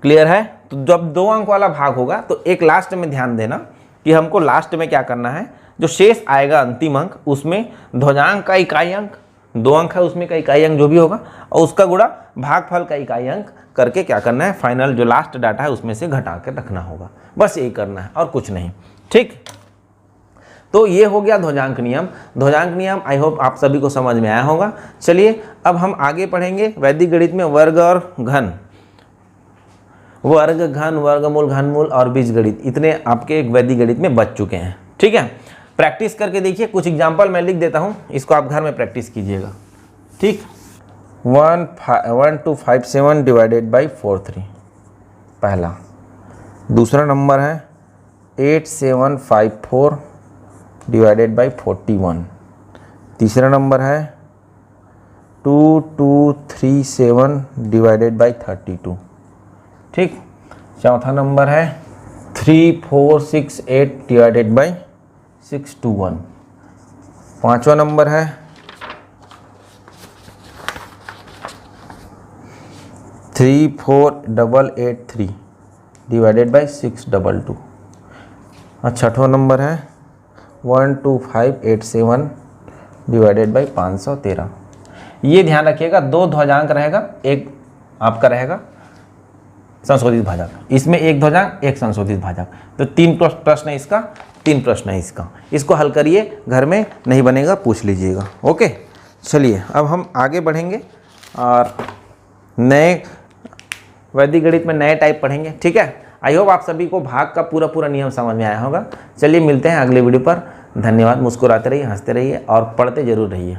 क्लियर है। तो जब 2 अंक वाला भाग होगा तो एक लास्ट में ध्यान देना कि हमको लास्ट में क्या करना है, जो शेष आएगा अंतिम अंक, उसमें ध्वजांक का इकाई अंक, 2 अंक है उसमें का इकाई अंक जो भी होगा, और उसका गुणा भागफल का इकाई अंक करके क्या करना है, फाइनल जो लास्ट डाटा है उसमें से घटा कर रखना होगा, बस यही करना है और कुछ नहीं, ठीक। तो ये हो गया ध्वजांक नियम। ध्वजांक नियम आई होप आप सभी को समझ में आया होगा। चलिए अब हम आगे पढ़ेंगे वैदिक गणित में वर्ग और घन, वर्ग घन, वर्गमूल, घनमूल और बीजगणित, इतने आपके वैदिक गणित में बच चुके हैं, ठीक है। प्रैक्टिस करके देखिए, कुछ एग्जाम्पल मैं लिख देता हूँ, इसको आप घर में प्रैक्टिस कीजिएगा, ठीक। 1257 डिवाइडेड बाई 43 पहला। दूसरा नंबर है 8754 डिवाइडेड बाई 41। तीसरा नंबर है 2237 डिवाइडेड बाई 32, ठीक। चौथा नंबर है 3468 डिवाइडेड बाई 621। पांचवा नंबर है 34883 डिवाइडेड बाई 622। और छठवां नंबर है 12587 डिवाइडेड बाई 513। ये ध्यान रखिएगा, 2 ध्वजांक रहेगा, एक आपका रहेगा संशोधित भाजक, इसमें एक ध्वजांक एक संशोधित भाजक। तो 3 प्रश्न है इसका, 3 प्रश्न है इसका, इसको हल करिए, घर में नहीं बनेगा पूछ लीजिएगा, ओके। चलिए अब हम आगे बढ़ेंगे और नए वैदिक गणित में नए टाइप पढ़ेंगे, ठीक है। आई होप आप सभी को भाग का पूरा नियम समझ में आया होगा। चलिए मिलते हैं अगले वीडियो पर। धन्यवाद। मुस्कुराते रहिए, हंसते रहिए और पढ़ते जरूर रहिए।